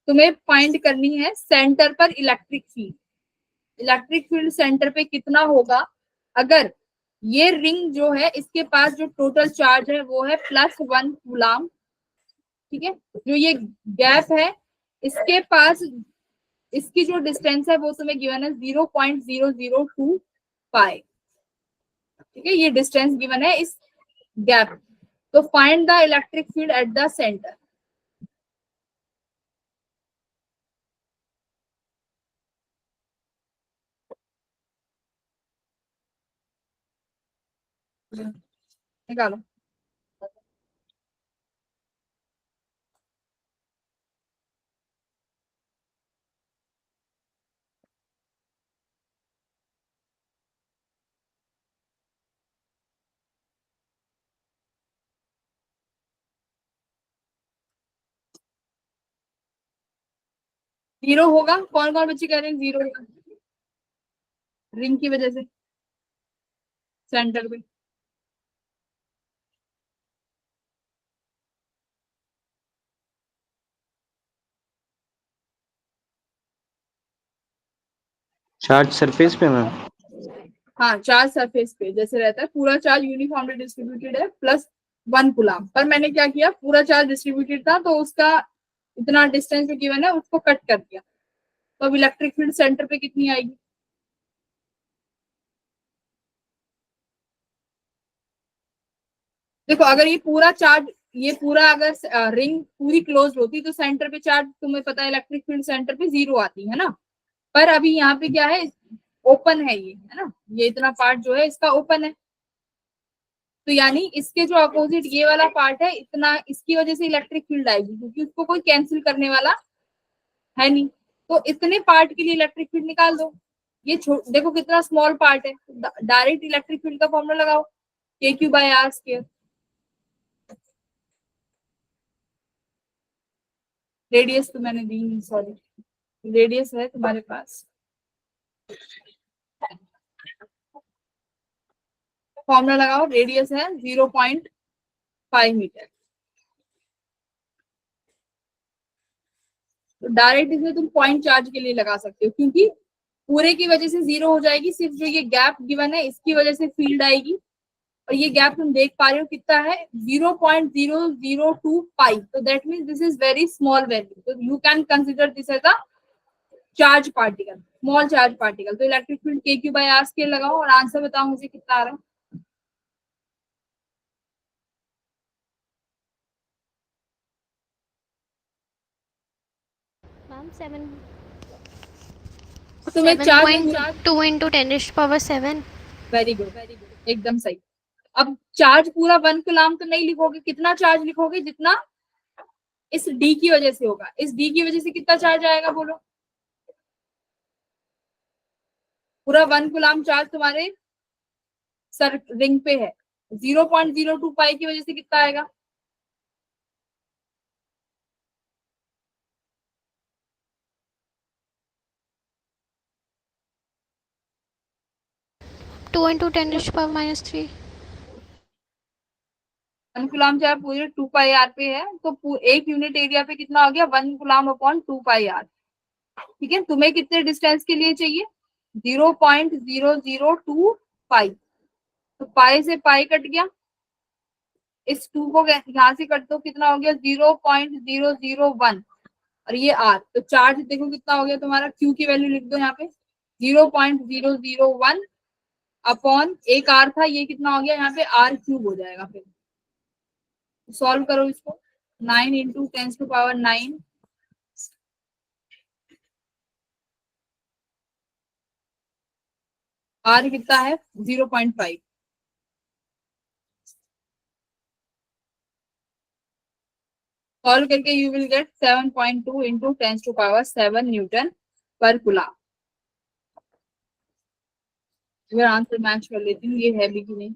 तुम्हें फाइंड करनी है सेंटर पर electric field. Electric field centre पे कितना होगा अगर ये रिंग जो है इसके पास जो टोटल चार्ज है वो है +1 कूलाम, ठीक है। जो ये गैप है इसके पास, इसकी जो डिस्टेंस है वो तुम्हें गिवन है 0.002 पाई, ठीक है, ये डिस्टेंस गिवन है इस गैप। तो find the electric field at the centre. निकालो। जीरो होगा, कौन कौन बच्चे कह रहे हैं जीरो होगा? रिंग की वजह से सेंटर पे। चार्ज सरफेस पे मैम। हाँ, चार्ज सरफेस पे जैसे रहता है, पूरा चार्ज यूनिफॉर्मली डिस्ट्रीब्यूटेड है, +1 कूलाम। पर मैंने क्या किया, पूरा चार्ज डिस्ट्रीब्यूटेड था तो उसका इतना डिस्टेंस जो गिवन है उसको कट कर दिया। तो अब इलेक्ट्रिक फील्ड सेंटर पे कितनी आएगी? देखो, अगर ये पूरा चार्ज, ये पूरा अगर रिंग पूरी क्लोज होती तो सेंटर पे चार्ज, तुम्हें पता है इलेक्ट्रिक फील्ड सेंटर पे 0 आती है ना। पर अभी यहाँ पे क्या है, ओपन है ये, है ना, ये इतना पार्ट जो है इसका ओपन है। तो यानी इसके जो अपोजिट ये वाला पार्ट है इतना, इसकी वजह से इलेक्ट्रिक फील्ड आएगी क्योंकि उसको कोई कैंसिल करने वाला है नहीं। तो इतने पार्ट के लिए इलेक्ट्रिक फील्ड निकाल दो। ये देखो कितना स्मॉल पार्ट है, डायरेक्ट इलेक्ट्रिक फील्ड का फॉर्मूला लगाओ, KQ/R²। रेडियस तो मैंने दी नहीं, सॉरी, रेडियस है तुम्हारे पास, फॉर्मूला लगाओ, रेडियस है 0.5 मीटर। तो डायरेक्ट इसमें तुम पॉइंट चार्ज के लिए लगा सकते हो क्योंकि पूरे की वजह से 0 हो जाएगी, सिर्फ जो ये गैप गिवन है इसकी वजह से फील्ड आएगी। और ये गैप तुम देख पा रहे हो कितना है, 0.002 पाई। तो that means this is very small value, तो you can consider this as a charge particle, small charge particle. तो इलेक्ट्रिक फील्ड KQ/R² लगाओ और आंसर बताओ मुझे कितना आ रहा है। मैम 7 तुम्हें चार्ज 7.2 × 10⁻⁷। वेरी गुड, एकदम सही। अब चार्ज पूरा 1 कूलाम तो नहीं लिखोगे, कितना चार्ज लिखोगे? जितना इस डी की वजह से होगा। इस डी की वजह से कितना चार्ज आएगा बोलो? पूरा 1 कूलम चार्ज तुम्हारे सर रिंग पे है, 0.02 पाई की वजह से कितना आएगा? 2 into 10 raised to power minus 3. 1 coulomb charge पूरे 2 पाई आर पे है, तो एक यूनिट एरिया पे कितना हो गया? 1 कूलम अपॉन 2 पाई आर। ठीक है, तुम्हें कितने डिस्टेंस के लिए चाहिए? 0.002 पाई। तो पाई से पाई कट गया, इस 2 को यहां से कट दो, कितना हो गया? 0.001। और ये आर, तो चार्ज देखो कितना हो गया तुम्हारा, क्यू की वैल्यू लिख दो यहाँ पे, 0.001 अपॉन एक आर था, ये कितना हो गया यहाँ पे? आर क्यूब हो जाएगा। फिर सॉल्व करो इसको, 9 इंटू 10⁻9, आर कितना है? 0.5। सॉल्व करके you will gate 7.2 into 10⁻7 Newton पर कूलम। मैं आंसर मैच कर लेती हूँ, ये है भी कि नहीं।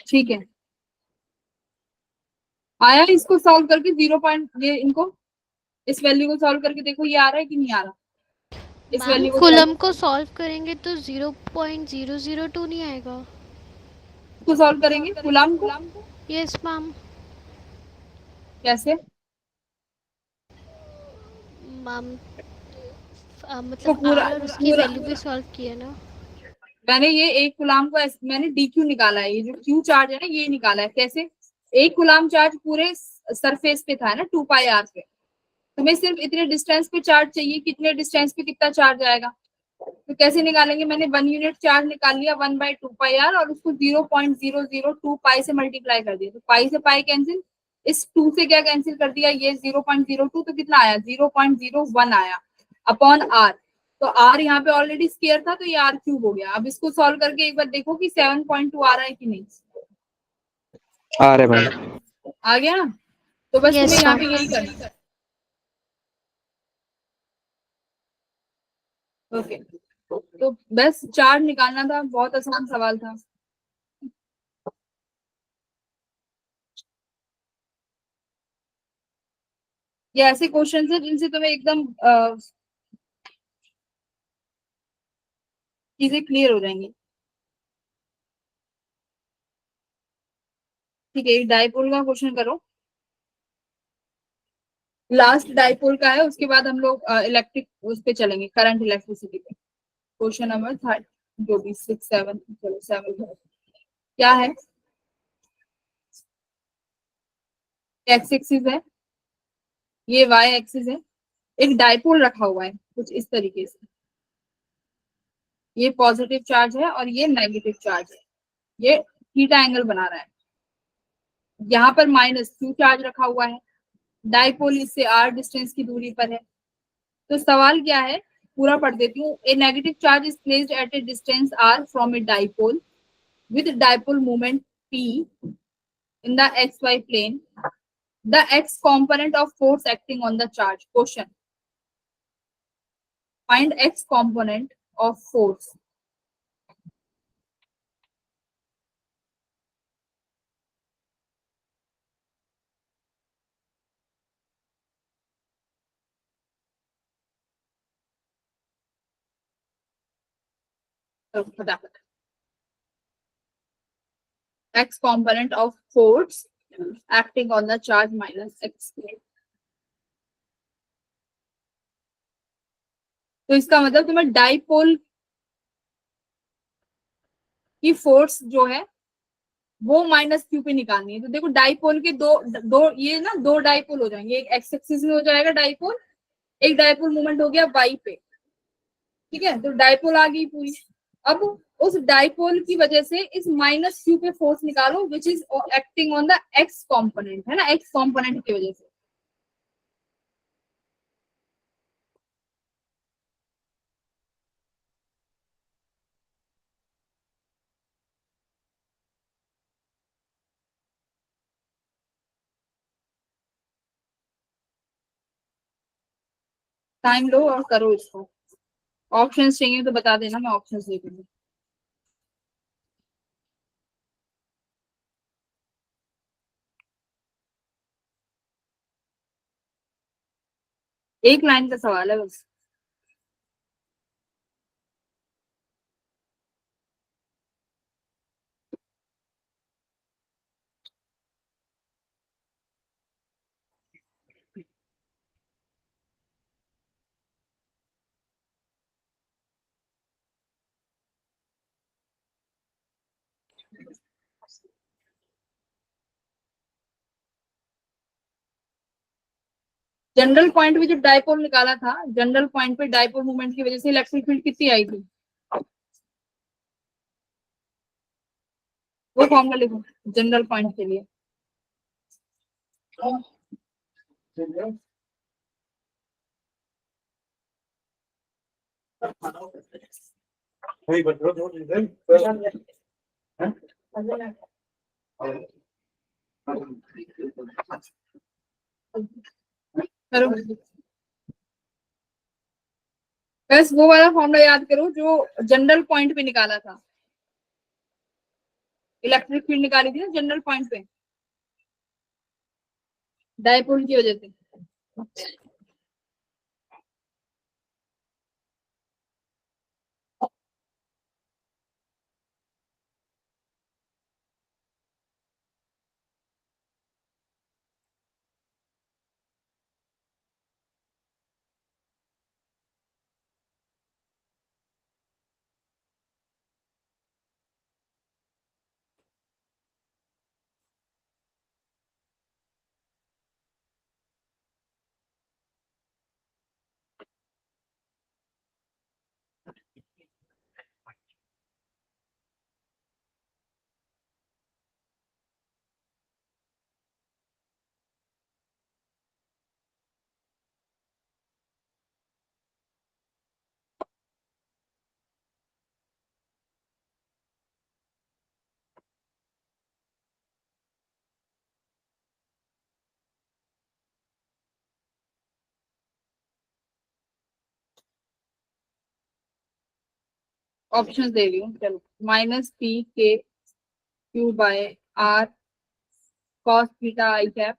ठीक है, आया? इसको सॉल्व करके 0 पॉइंट, ये इनको इस वैल्यू को सॉल्व करके देखो, ये आ रहा है कि नहीं आ रहा? इस मैम वैल्यू को कूलम को सॉल्व करेंगे तो 0.002 नहीं आएगा। सॉल्व करेंगे कूलम को। Yes ma'am. कैसे? मैम तो मतलब पूरा आर और उसकी पूरा वैल्यू भी सॉल्व किया ना। मैंने ये एक कूलम को मैंने डी क्यू निकाला है, ये जो क्यू चार्ज है ना, ये निकाला है। कैसे? एक कूलम चार्ज पूरे सरफेस पे था ना 2 पाई आर पे, तुम्हें सिर्फ इतने डिस्टेंस पे चार्ज चाहिए, कितने डिस्टेंस पे कितना चार्ज आएगा? तो कैसे निकालेंगे? मैंने 1 यूनिट चार्ज निकाल लिया 1/2 पाई आर, और उसको 0.002 पाई से मल्टीप्लाई कर दिया, तो पाई से पाई कैंसिल, इस 2 से क्या कैंसिल कर दिया? ये 0.02, तो कितना आया? 0.01 आया अपॉन आर। तो आर यहाँ पे ऑलरेडी स्क्वायर था, तो ये आर क्यूब हो गया। अब इसको सॉल्व करके एक बार देखो कि 7.2 आ रहा है कि नहीं। आ रहे मैम। आ गया ना? तो बस तुम्हें यस यहाँ पे मैम। यही करना है। ओके, तो बस चार्ज निकालना था, बहुत आसान सवाल था। ये ऐसे क्वेश्चन है जिनसे तुम्हें एकदम चीजें क्लियर हो जाएंगी। ठीक है, एक डाइपोल का क्वेश्चन करो, लास्ट डाइपोल का है, उसके बाद हम लोग इलेक्ट्रिक उस पे चलेंगे, करंट इलेक्ट्रिसिटी पे। क्वेश्चन नंबर 3, जो भी 6 7, चलो 7 क्या है? एक्स एक्सिस है, ये वाई एक्सिस है, एक डाइपोल रखा हुआ है कुछ इस तरीके से, ये पॉजिटिव चार्ज है और ये नेगेटिव चार्ज है, ये थीटा एंगल बना रहा है। यहाँ पर माइनस क्यू चार्ज रखा हुआ है, डाइपोल इससे आर डिस्टेंस की दूरी पर है। तो सवाल क्या है, पूरा पढ़ देती हूँ। A negative charge is placed at a distance r from a dipole with dipole moment p in the xy plane. The x component of force acting on the charge. Question: find x component of force. X component of force acting on the charge minus x. तो इसका मतलब तुम्हें dipole की force जो है वो minus Q पे निकालनी है। तो देखो डाइपोल के ये ना दो डाइपोल हो जाएंगे, एक एक्स एक्सिस में हो जाएगा डाइपोल, एक डाइपोल मूवमेंट हो गया वाई पे। ठीक है, तो डाइपोल आ गई पूरी। अब उस डाइपोल की वजह से इस माइनस क्यू पे फोर्स निकालो which is acting on the x component, है ना, एक्स कॉम्पोनेंट की वजह से। टाइम लो और करो इसको। ऑप्शंस चाहिए तो बता देना, मैं ऑप्शंस दे दूंगी। एक लाइन का सवाल है बस। जनरल पॉइंट पे जो डाइपोल निकाला था, जनरल पॉइंट पे डाइपोल मूवमेंट की वजह से इलेक्ट्रिक फील्ड कितनी आई थी, वो फॉर्मूला लिखो जनरल पॉइंट के लिए। करो बस, वो वाला फॉर्मूला याद करो जो जनरल पॉइंट पे निकाला था, इलेक्ट्रिक फील्ड निकाली थी ना जनरल पॉइंट पे डाइपोल की वजह से। ऑप्शन दे रही हूँ, चलो। Minus p k q by r cos theta i cap,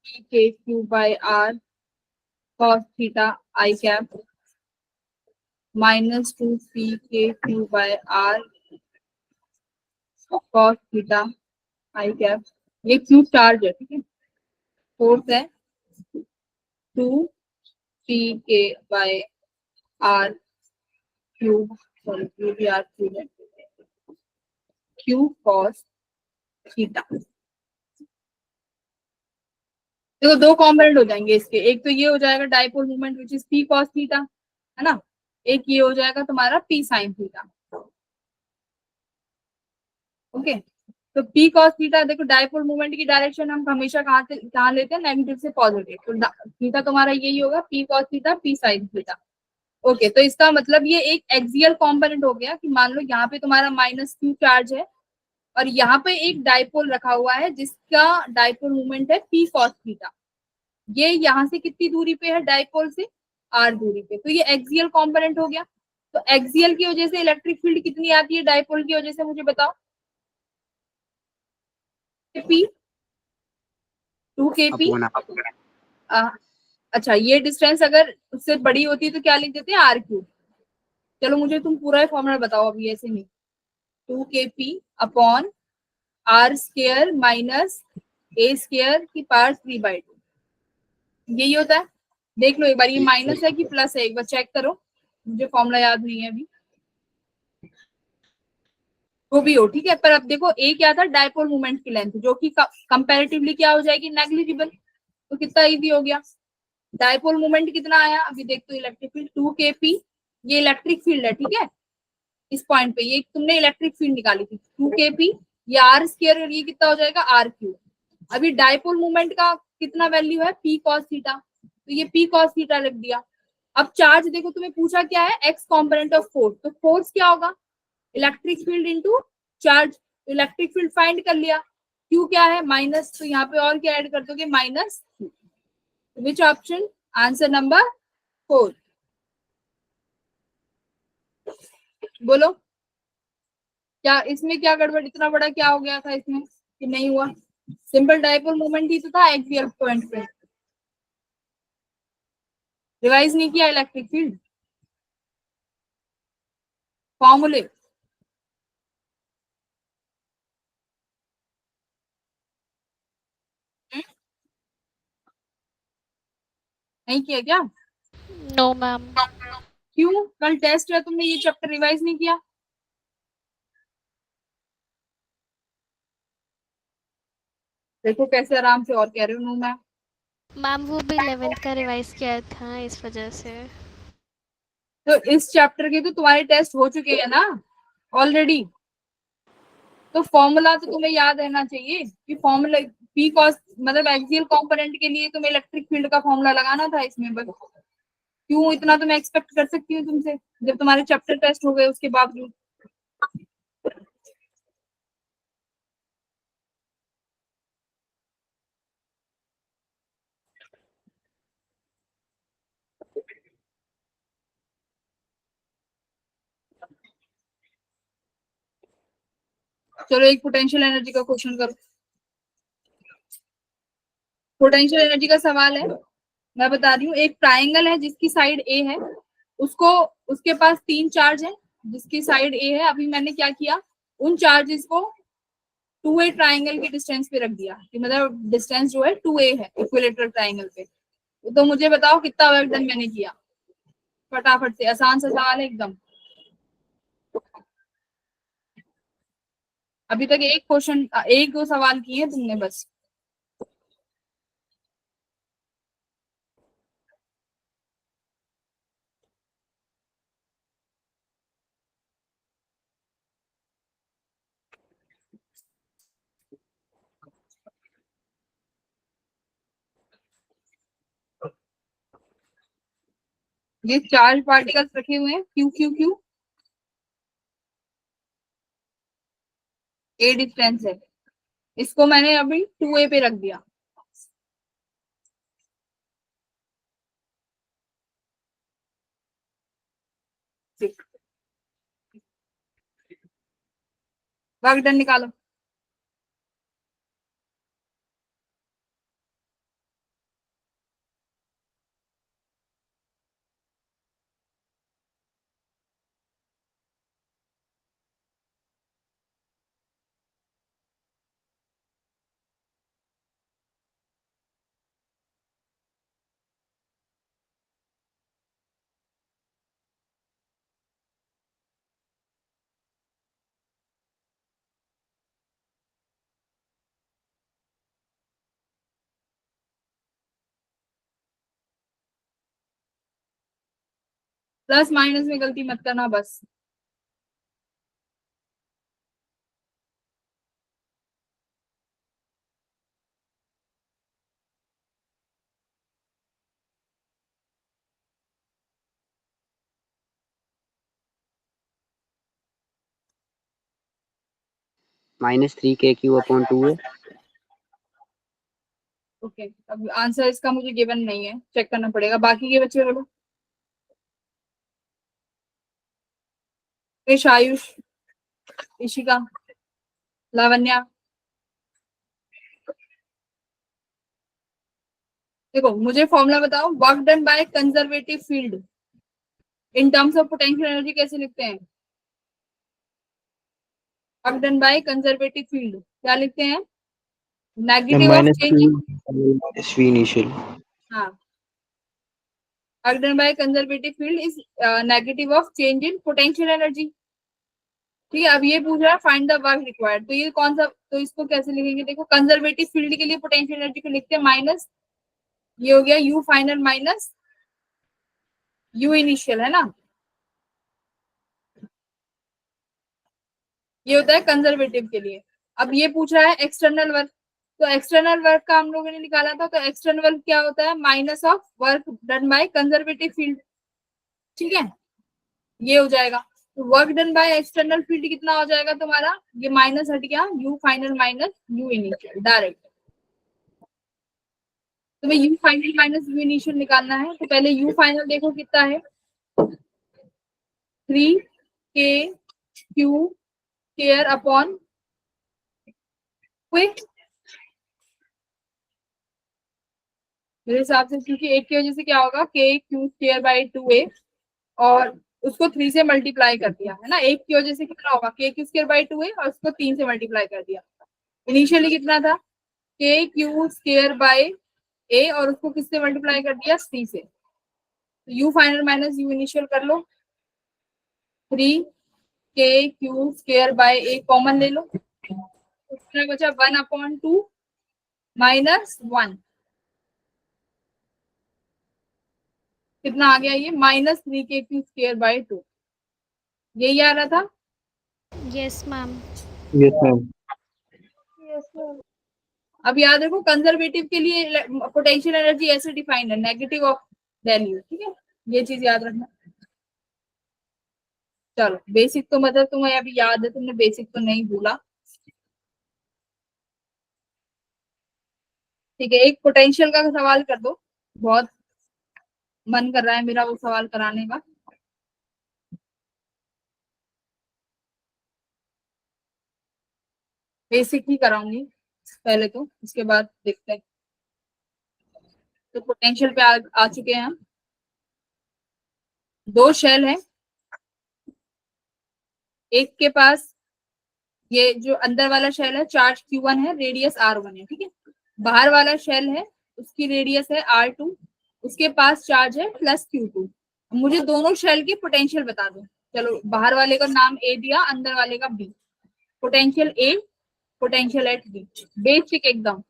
p k q by r cos theta i cap, minus two p k q by r cos theta i cap. ये q charge है, ठीक है, force है two p k by r cube, sorry q भी r cube है, q cos theta. देखो दो component हो जाएंगे इसके, एक तो ये हो जाएगा dipole movement which is P cos theta, है ना, एक ये हो जाएगा तुम्हारा पी साइन थीटा। ओके, तो पी कॉस थीटा, देखो डाइपोल मूवमेंट की डायरेक्शन हम हमेशा कहाँ लेते हैं, नेगेटिव से पॉजिटिव, तो थीटा तुम्हारा यही होगा P cos theta P sine theta. Okay, तो इसका मतलब ये एक एक्सियल कॉम्पोनेंट हो गया कि मान लो यहाँ पे तुम्हारा माइनस क्यू चार्ज है और यहाँ पे एक डाइपोल रखा हुआ है जिसका डाइपोल मूवमेंट है पी कॉस थीटा। ये यहाँ से कितनी दूरी पे है डाइपोल से, आर दूरी पे, तो ये एक्सियल कॉम्पोनेंट हो गया। तो एक्सियल की वजह से इलेक्ट्रिक फील्ड कितनी आती है डाइपोल की वजह से, मुझे बताओ। P to k P. अच्छा, ये डिस्टेंस अगर उससे बड़ी होती है तो क्या लिख देते हैं, आर क्यूब। चलो मुझे तुम पूरा फॉर्मूला बताओ अभी, ऐसे नहीं। Two k p upon r square minus a square की पावर 3/2, यही होता है। देख लो एक बार, ये माइनस है कि प्लस है, एक बार चेक करो, मुझे फॉर्मूला याद नहीं है अभी। वो भी हो, ठीक है, पर अब देखो ए क्या था, डाइपोल मूवमेंट की लेंथ, जो कि कंपैरेटिवली क्या हो जाएगी, नेग्लिजिबल। तो कितना इजी हो गया, डाइपोल मूवमेंट कितना आया अभी देख, तो इलेक्ट्रिक फील्ड 2 kp ये इलेक्ट्रिक फील्ड है, ठीक है। इस पॉइंट पे ये तुमने इलेक्ट्रिक फील्ड निकाली थी 2kp, ये आर स्क्वायर और ये कितना हो जाएगा आर क्यूब। अभी डाइपोल मोमेंट का कितना वैल्यू है p cos थीटा, तो ये p cos थीटा लिख दिया। अब चार्ज देखो तुम्हें पूछा क्या है, एक्स कॉम्पोनेंट ऑफ फोर्स, तो फोर्स क्या होगा, electric field into charge, electric field find कर लिया, क्यू क्या है माइनस, तो यहाँ पे और क्या ऐड कर दोगे minus Q. Which option, answer number 4। बोलो क्या इसमें क्या गड़बड़, इतना बड़ा क्या हो गया था इसमें कि नहीं हुआ, सिंपल डाइपोल मोमेंट ही तो था एक्सियल पॉइंट पे, रिवाइज नहीं किया इलेक्ट्रिक फील्ड फॉर्मूले। नहीं किया क्या, नो मैम। क्यों, कल टेस्ट है तुमने ये चैप्टर रिवाइज नहीं किया। देखो कैसे आराम से और कह रहे हो नो मैम। मैम वो भी 11th का रिवाइज किया था इस वजह से। तो इस चैप्टर के तो तुम्हारे टेस्ट हो चुके हैं ना ऑलरेडी, तो फॉर्मूला तो तुम्हें याद रहना चाहिए कि फॉर्मूला पी कॉस मतलब एक्सियल कंपोनेंट के लिए तुम्हें इलेक्ट्रिक फील्ड का फॉर्मूला लगाना था इसमें बस। क्यों, इतना तो मैं एक्सपेक्ट कर सकती हूँ तुमसे जब तुम्हारे चैप्टर टेस्ट हो गए उसके बावजूद। चलो एक पोटेंशियल एनर्जी का क्वेश्चन करो। पोटेंशियल एनर्जी का सवाल है, मैं बता रही हूँ, एक ट्राइंगल है जिसकी साइड ए है, उसको उसके पास 3 चार्ज है जिसकी साइड ए है। अभी मैंने क्या किया, उन चार्जेस को 2a ट्राइंगल के डिस्टेंस पे रख दिया, कि मतलब डिस्टेंस जो है 2a है इक्विलेटरल ट्राइंगल पे। तो मुझे बताओ कितना वर्क डन मैंने किया, फटाफट से, आसान सा सवाल है एकदम। अभी तक एक क्वेश्चन, एक दो सवाल किए हैं तुमने बस। ये चार्ज पार्टिकल्स रखे हुए हैं क्यू क्यू क्यू, ए डिस्टेंस है, इसको मैंने अभी 2a पे रख दिया। वर्क डन निकालो। प्लस माइनस में गलती मत करना बस। -3kq/2 है। ओके, अब आंसर इसका मुझे गिवन नहीं है, चेक करना पड़ेगा। बाकी के बच्चे बोलो, आयुष, इशिका, लावण्या। देखो मुझे फॉर्मूला बताओ, work done by conservative field in terms of potential energy कैसे लिखते हैं। Work done by conservative field क्या लिखते हैं, negative of minus change. V initial. हाँ, work done by conservative field is negative of change in potential energy. ठीक है, अब ये पूछ रहा है फाइंड द वर्क रिक्वायर्ड, तो ये कौन सा, तो इसको कैसे लिखेंगे, देखो कंजर्वेटिव फील्ड के लिए पोटेंशियल एनर्जी को लिखते हैं माइनस, ये हो गया U final minus U initial, है ना। ये होता है कंजर्वेटिव के लिए। अब ये पूछ रहा है एक्सटर्नल वर्क, तो एक्सटर्नल वर्क का हम लोगों ने निकाला था, तो एक्सटर्नल वर्क क्या होता है, minus of work done by conservative field, ठीक है, ये हो जाएगा। तो work done by external field कितना हो जाएगा तुम्हारा, ये माइनस हट गया, U final minus U initial direct. तुम्हें U final minus U initial निकालना है, तो पहले यू फाइनल देखो कितना है, 3 k q square upon quick, मेरे हिसाब से, क्योंकि एक की वजह से क्या होगा, k q square by 2a, और उसको 3 से मल्टीप्लाई कर दिया है ना, एक की वजह से कितना होगा, k q square by 2a, और उसको 3 से मल्टीप्लाई कर दिया। इनिशियली कितना था, k q square by a, और उसको किससे मल्टीप्लाई कर दिया, 3 से। तो you final minus U initial कर लो, 3 k q square by a common ले लो, उसमें बचा 1/2 माइनस 1, कितना आ गया ये, -3 k q स्क्वायर बाई 2, यही आ रहा था। Yes ma'am. Yes ma'am. अब याद रखो कंजर्वेटिव के लिए पोटेंशियल एनर्जी ऐसे डिफाइंड है, नेगेटिव ऑफ वैल्यू, ठीक है, ये चीज याद रखना। चलो बेसिक तो मतलब तुम्हें अभी याद है, तुमने बेसिक तो नहीं भूला, ठीक है। एक पोटेंशियल का सवाल कर दो, बहुत मन कर रहा है मेरा वो सवाल कराने का। बेसिक ही कराऊंगी पहले तो, उसके बाद देखते हैं। तो पोटेंशियल पे आ चुके हैं हम। दो शेल है, एक के पास ये जो अंदर वाला शेल है चार्ज Q1 है, रेडियस R1 है, ठीक है। बाहर वाला शेल है, उसकी रेडियस है R2, उसके पास चार्ज है +Q2। मुझे दोनों शेल की पोटेंशियल बता दो। चलो बाहर वाले का नाम A दिया, अंदर वाले का B। Potential A, potential at B, basic एकदम।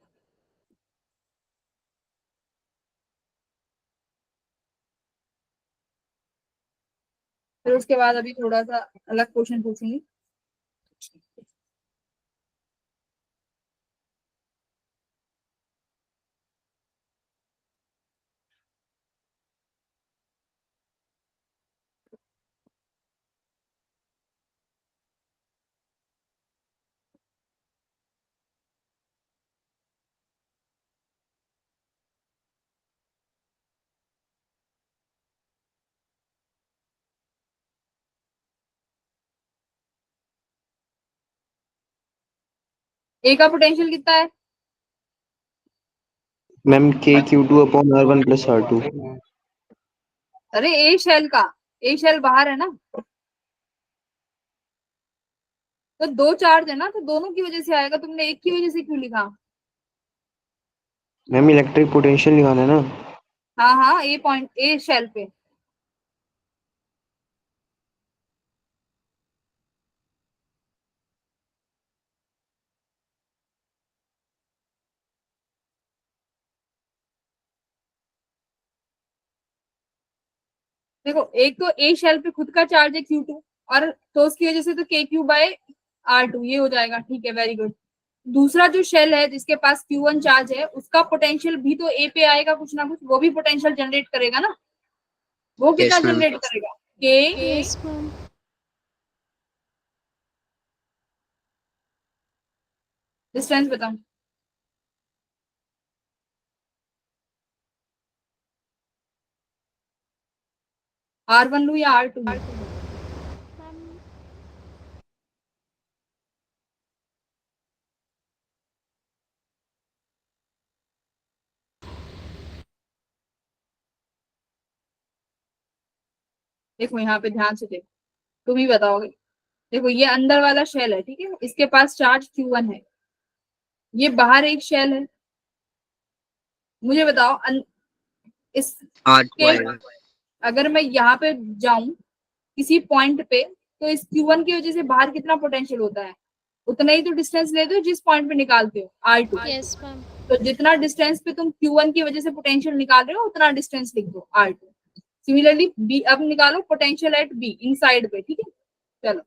फिर उसके बाद अभी थोड़ा सा अलग क्वेश्चन पूछूंगी। A का पोटेंशियल कितना है, ma'am KQ2 upon R1 plus R2। अरे A शेल का, A शेल बाहर है ना, तो दो चार्ज है ना, तो दोनों की वजह से आएगा, तुमने एक की वजह से क्यों लिखा। मैम इलेक्ट्रिक पोटेंशियल निकालना है ना। हाँ हाँ, ए पॉइंट ए शेल पे। देखो एक तो ए शेल पे खुद का चार्ज है Q2, और तो उसकी वजह से तो KQ/R2 ये हो जाएगा, ठीक है, वेरी गुड। दूसरा जो शेल है जिसके पास Q1 चार्ज है, उसका पोटेंशियल भी तो ए पे आएगा कुछ ना कुछ, वो भी पोटेंशियल जनरेट करेगा ना, वो कितना यस मैम। जनरेट करेगा, के यस मैम। डिस्टेंस बताओ, R1 लू या R2 लू, मैम देखो यहाँ पे ध्यान से देखो, तुम ही बताओगे। देखो ये अंदर वाला शेल है, ठीक है, इसके पास चार्ज Q1 है, ये बाहर एक शेल है, मुझे बताओ इसके, अगर मैं यहाँ पे जाऊं किसी पॉइंट पे, तो इस Q1 की वजह से बाहर कितना पोटेंशियल होता है, उतना ही तो डिस्टेंस लेते हो जिस पॉइंट पे निकालते हो, R2। Yes ma'am. तो जितना डिस्टेंस पे तुम Q1 की वजह से पोटेंशियल निकाल रहे हो, उतना डिस्टेंस लिख दो R2। सिमिलरली बी अब निकालो पोटेंशियल एट बी इनसाइड पे, ठीक है। चलो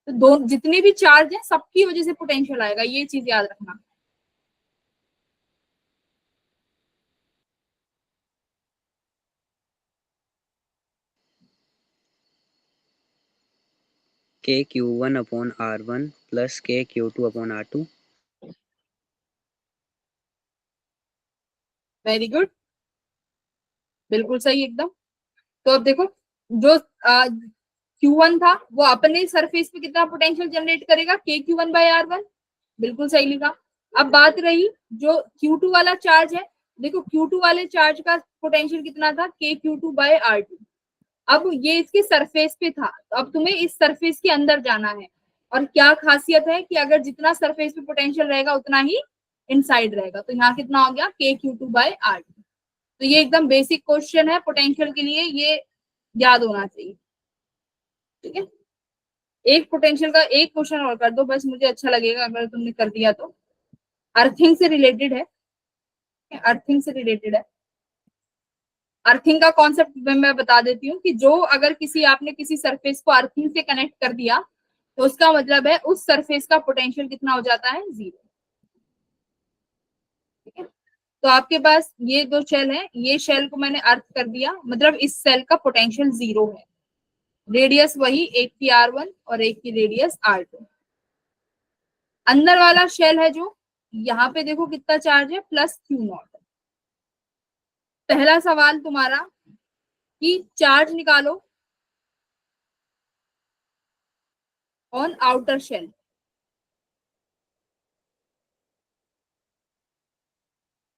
तो दो जितने भी चार्ज हैं सबकी वजह से पोटेंशियल आएगा, ये चीज याद रखना। KQ1/R1 plus KQ2/R2। Very good, बिल्कुल सही एकदम। तो अब देखो, जो Q1 था वो अपने सरफेस पे कितना पोटेंशियल जनरेट करेगा, KQ1/R1, बिल्कुल सही लिखा। अब बात रही जो Q2 वाला चार्ज है, देखो Q2 वाले चार्ज का पोटेंशियल कितना था, KQ2/R2। अब ये इसके सरफेस पे था, तो अब तुम्हें इस सरफेस के अंदर जाना है। और क्या खासियत है कि अगर जितना सरफेस पे पोटेंशियल रहेगा उतना ही इनसाइड रहेगा, तो यहाँ कितना हो गया, KQ2/R2। तो ये एकदम बेसिक क्वेश्चन है पोटेंशियल के लिए, ये याद होना चाहिए। ठीक है, एक पोटेंशियल का एक क्वेश्चन और कर दो बस, मुझे अच्छा लगेगा अगर तुमने कर दिया तो। अर्थिंग से रिलेटेड है, अर्थिंग से रिलेटेड है। अर्थिंग का कॉन्सेप्ट मैं बता देती हूँ कि जो अगर किसी आपने किसी सरफेस को अर्थिंग से कनेक्ट कर दिया तो उसका मतलब है उस सरफेस का पोटेंशियल कितना हो जाता है, 0। ठीक है, तो आपके पास ये दो शेल है, ये शेल को मैंने अर्थ कर दिया, मतलब इस सेल का पोटेंशियल 0 है। रेडियस वही, एक की R1 और एक की रेडियस R2। अंदर वाला शेल है जो, यहाँ पे देखो कितना चार्ज है, +Q0। पहला सवाल तुम्हारा कि चार्ज निकालो ऑन आउटर शेल।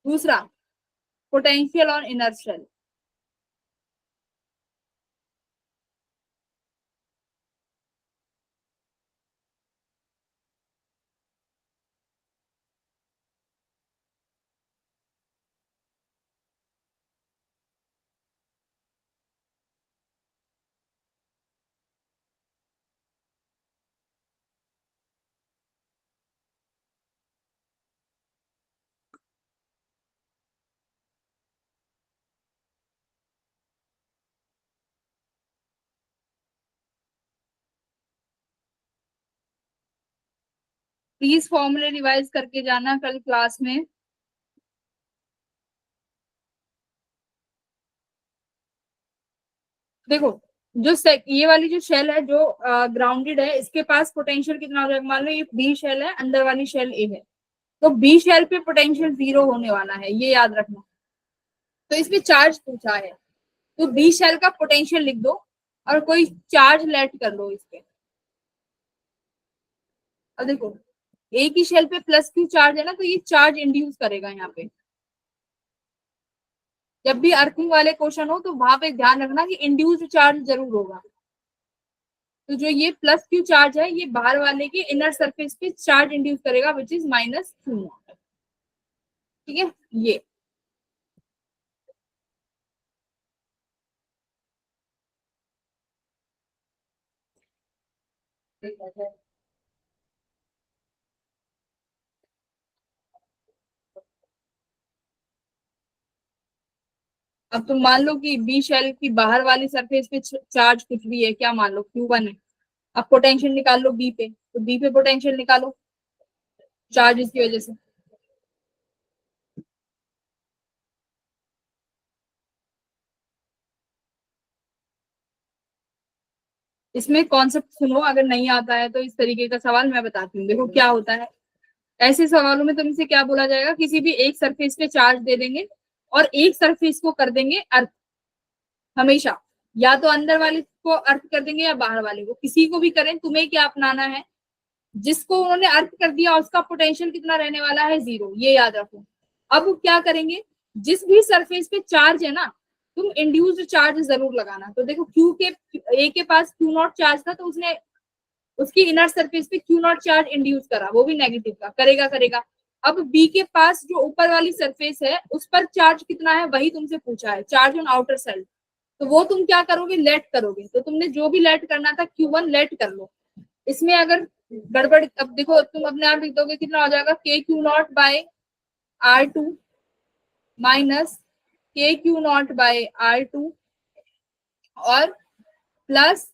दूसरा, potential on inner shell. Please फॉर्मूले रिवाइज करके जाना कल क्लास में। देखो, ये वाली जो शेल है जो ग्राउंडेड है, इसके पास पोटेंशियल कितना हो जाएगा, मान लो ये बी शेल है, अंदर वाली शेल ए है, तो बी शेल पे पोटेंशियल 0 होने वाला है, ये याद रखना। तो इसमें चार्ज पूछा है, तो बी शेल का पोटेंशियल लिख दो और कोई चार्ज लेट कर लो इस पे। अब देखो, ए की शेल पे +Q चार्ज है ना, तो ये चार्ज इंड्यूस करेगा यहाँ पे। जब भी अर्थिंग वाले क्वेश्चन हो तो वहां पे ध्यान रखना कि इंड्यूस्ड चार्ज जरूर होगा। तो जो ये +Q चार्ज है, ये बाहर वाले के इनर सरफेस पे चार्ज इंड्यूस करेगा, विच इज -Q0। ठीक है, ये अब तुम मान लो कि बी शेल की बाहर वाली सरफेस पे चार्ज कुछ भी है, क्या मान लो Q1 है। अब पोटेंशियल निकाल लो बी पे, तो बी पे पोटेंशियल निकालो चार्ज की वजह से। इसमें कॉन्सेप्ट सुनो, अगर नहीं आता है तो इस तरीके का सवाल मैं बताती हूँ। देखो क्या होता है, ऐसे सवालों में तुमसे क्या बोला जाएगा, किसी भी एक सरफेस पे चार्ज दे देंगे और एक सरफेस को कर देंगे अर्थ। हमेशा या तो अंदर वाले को अर्थ कर देंगे या बाहर वाले को, किसी को भी करें, तुम्हें क्या अपनाना है, जिसको उन्होंने अर्थ कर दिया उसका पोटेंशियल कितना रहने वाला है, 0, ये याद रखो। अब क्या करेंगे, जिस भी सरफेस पे चार्ज है ना, तुम इंड्यूस्ड चार्ज जरूर लगाना। तो देखो क्यू के ए के पास Q0 चार्ज था, तो उसने उसकी इनर सरफेस पे Q0 चार्ज इंड्यूस करा, वो भी नेगेटिव का करेगा। अब बी के पास जो ऊपर वाली सरफेस है उस पर चार्ज कितना है, वही तुमसे पूछा है, चार्ज ऑन आउटर सेल। तो वो तुम क्या करोगे, लेट करोगे। तो तुमने जो भी लेट करना था Q1 लेट कर लो। इसमें अगर गड़बड़, अब देखो तुम अपने आप लिख दोगे, कितना हो जाएगा, KQ0/R2 माइनस KQ0/R2 और प्लस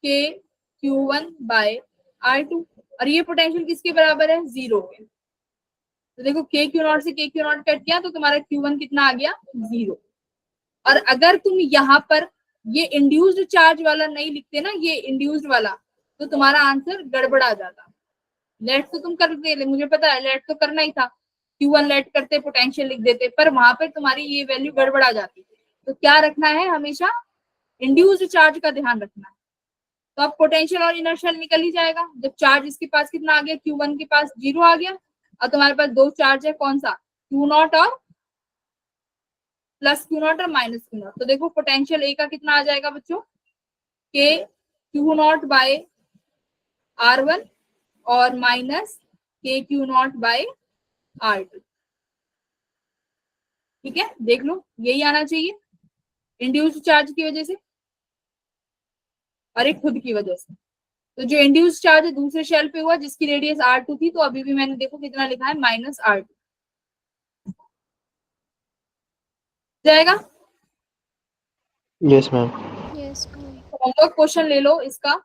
KQ1/R1। R2, और ये पोटेंशियल किसके बराबर है, 0 के। तो देखो के क्यू नॉट से के क्यू नॉट कट किया तो तुम्हारा Q1 कितना आ गया, 0। और अगर तुम यहाँ पर ये इंड्यूस्ड चार्ज वाला नहीं लिखते ना, ये इंड्यूस्ड वाला, तो तुम्हारा आंसर गड़बड़ा जाता। लेट तो तुम करते, मुझे पता है लेट तो करना ही था, Q1 लेट करते पोटेंशियल लिख देते, पर वहां पर तुम्हारी ये वैल्यू गड़बड़ा जाती। तो क्या रखना है, हमेशा इंड्यूस्ड चार्ज का ध्यान रखना है। तो अब पोटेंशियल और इनर्शियल निकल ही जाएगा जब चार्ज इसके पास कितना आ गया, Q1 के पास 0 आ गया, और तुम्हारे पास दो चार्ज है, कौन सा, Q0 और प्लस Q0 और माइनस Q0। तो देखो पोटेंशियल ए का कितना आ जाएगा बच्चों, के Q0 बाय R1 और माइनस के Q0 बाय R2। ठीक है, देख लो यही आना चाहिए इंड्यूस्ड चार्ज की वजह से और एक खुद की वजह से। तो जो इंड्यूस्ड चार्ज है दूसरे शेल पे हुआ जिसकी रेडियस R2 थी, तो अभी भी मैंने देखो कितना लिखा है, माइनस R2 जाएगा। Yes ma'am. Yes ma'am. Homework question ले लो, इसका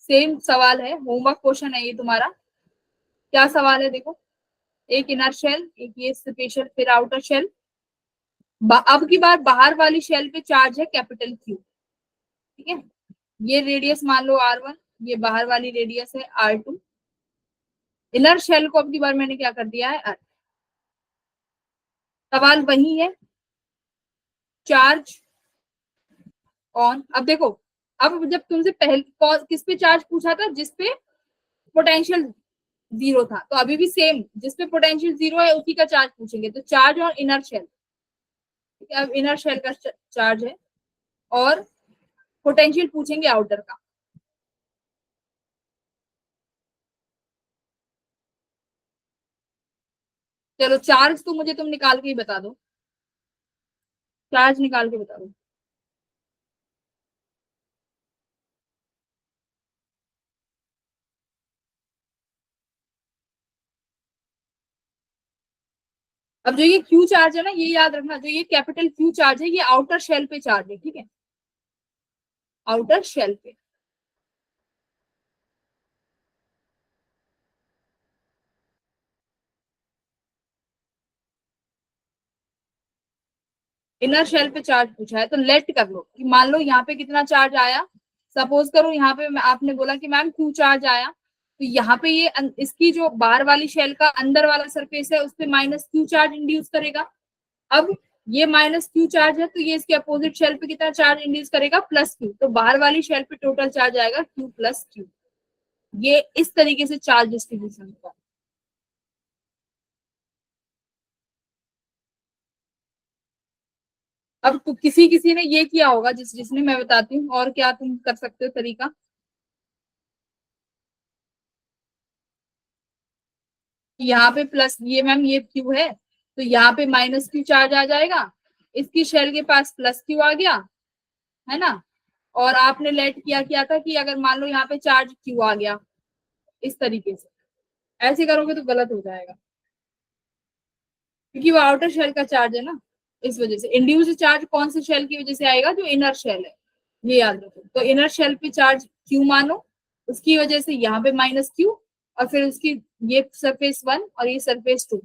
सेम सवाल है, होमवर्क क्वेश्चन है ये तुम्हारा। क्या सवाल है देखो, एक इनर शेल, एक ये स्पेशल, फिर आउटर शेल। अब की बार बाहर वाली शेल पे चार्ज है कैपिटल Q। ठीक है, ये रेडियस मान लो R1, ये बाहर वाली रेडियस है R2। इनर शेल को अब की बार मैंने क्या कर दिया है, सवाल वही है, चार्ज ऑन। अब देखो, अब जब तुमसे पहले किस पे चार्ज पूछा था, जिस पे पोटेंशियल 0 था, तो अभी भी सेम, जिस पे पोटेंशियल 0 है उसी का चार्ज पूछेंगे। तो चार्ज और इनर शेल, अब इनर शेल का चार्ज है और पोटेंशियल पूछेंगे आउटर का। चलो चार्ज तो मुझे तुम निकाल के ही बता दो, चार्ज निकाल के बता दो। अब जो ये Q चार्ज है ना, ये याद रखना, जो ये कैपिटल Q चार्ज है ये आउटर शेल पे चार्ज है। ठीक है, आउटर शेल पे। इनर शेल पे चार्ज पूछा है तो लेट कर लो कि मान लो यहाँ पे कितना चार्ज आया। सपोज करो यहाँ पे आपने बोला कि मैम Q चार्ज आया, तो यहाँ पे ये इसकी जो बाहर वाली शेल का अंदर वाला सरफेस है उस पे माइनस Q चार्ज इंड्यूस करेगा। अब ये माइनस Q चार्ज है तो ये इसके अपोजिट शेल पे कितना चार्ज इंड्यूस करेगा, प्लस Q। तो बाहर वाली शेल पे टोटल चार्ज आएगा Q प्लस Q। ये इस तरीके से चार्ज डिस्ट्रीब्यूशन होगा। अब तो किसी किसी ने ये किया होगा, जिसने मैं बताती हूँ, और क्या तुम कर सकते हो तरीका। यहाँ पे प्लस, ये मैम ये Q है तो यहाँ पे माइनस Q चार्ज आ जाएगा, इसकी शेल के पास प्लस Q आ गया, है ना। और आपने लेट किया था कि अगर मान लो यहाँ पे चार्ज Q आ गया, इस तरीके से ऐसे करोगे तो गलत हो जाएगा, क्योंकि वो आउटर शेल का चार्ज है ना, इस वजह से। इंड्यूस्ड चार्ज कौन से शेल की वजह से आएगा, जो इनर शेल है, ये याद रखो। तो इनर शेल पे चार्ज Q मानो, उसकी वजह से यहाँ पे माइनस Q, और फिर उसकी ये सरफेस 1 और ये सरफेस 2,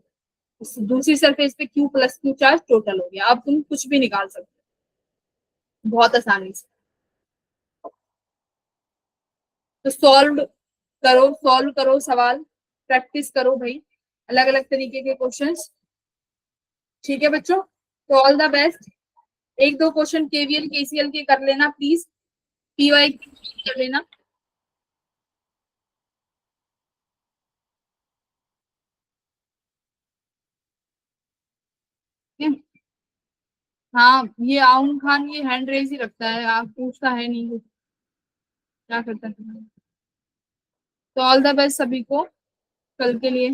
दूसरी सरफेस पे Q plus Q charge total हो गया। अब तुम कुछ भी निकाल सकते हो बहुत आसानी से। तो सॉल्व करो सवाल, प्रैक्टिस करो भाई, अलग अलग तरीके के क्वेश्चंस। ठीक है बच्चों, तो ऑल द बेस्ट। एक दो क्वेश्चन केवीएल केसीएल के कर लेना प्लीज, पीवाई कर लेना। हाँ, ये आउन खान ये हैंड रेज ही रखता है, आप पूछता है नहीं कुछ, क्या करता है। तो ऑल द बेस्ट सभी को कल के लिए।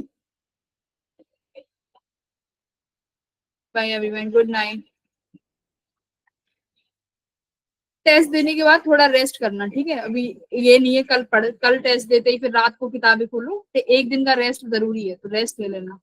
Bye everyone, good night. Test देने के बाद थोड़ा रेस्ट करना, ठीक है। अभी ये नहीं है कल टेस्ट देते ही फिर रात को किताबें खोलो, तो एक दिन का रेस्ट जरूरी है, तो रेस्ट ले लेना।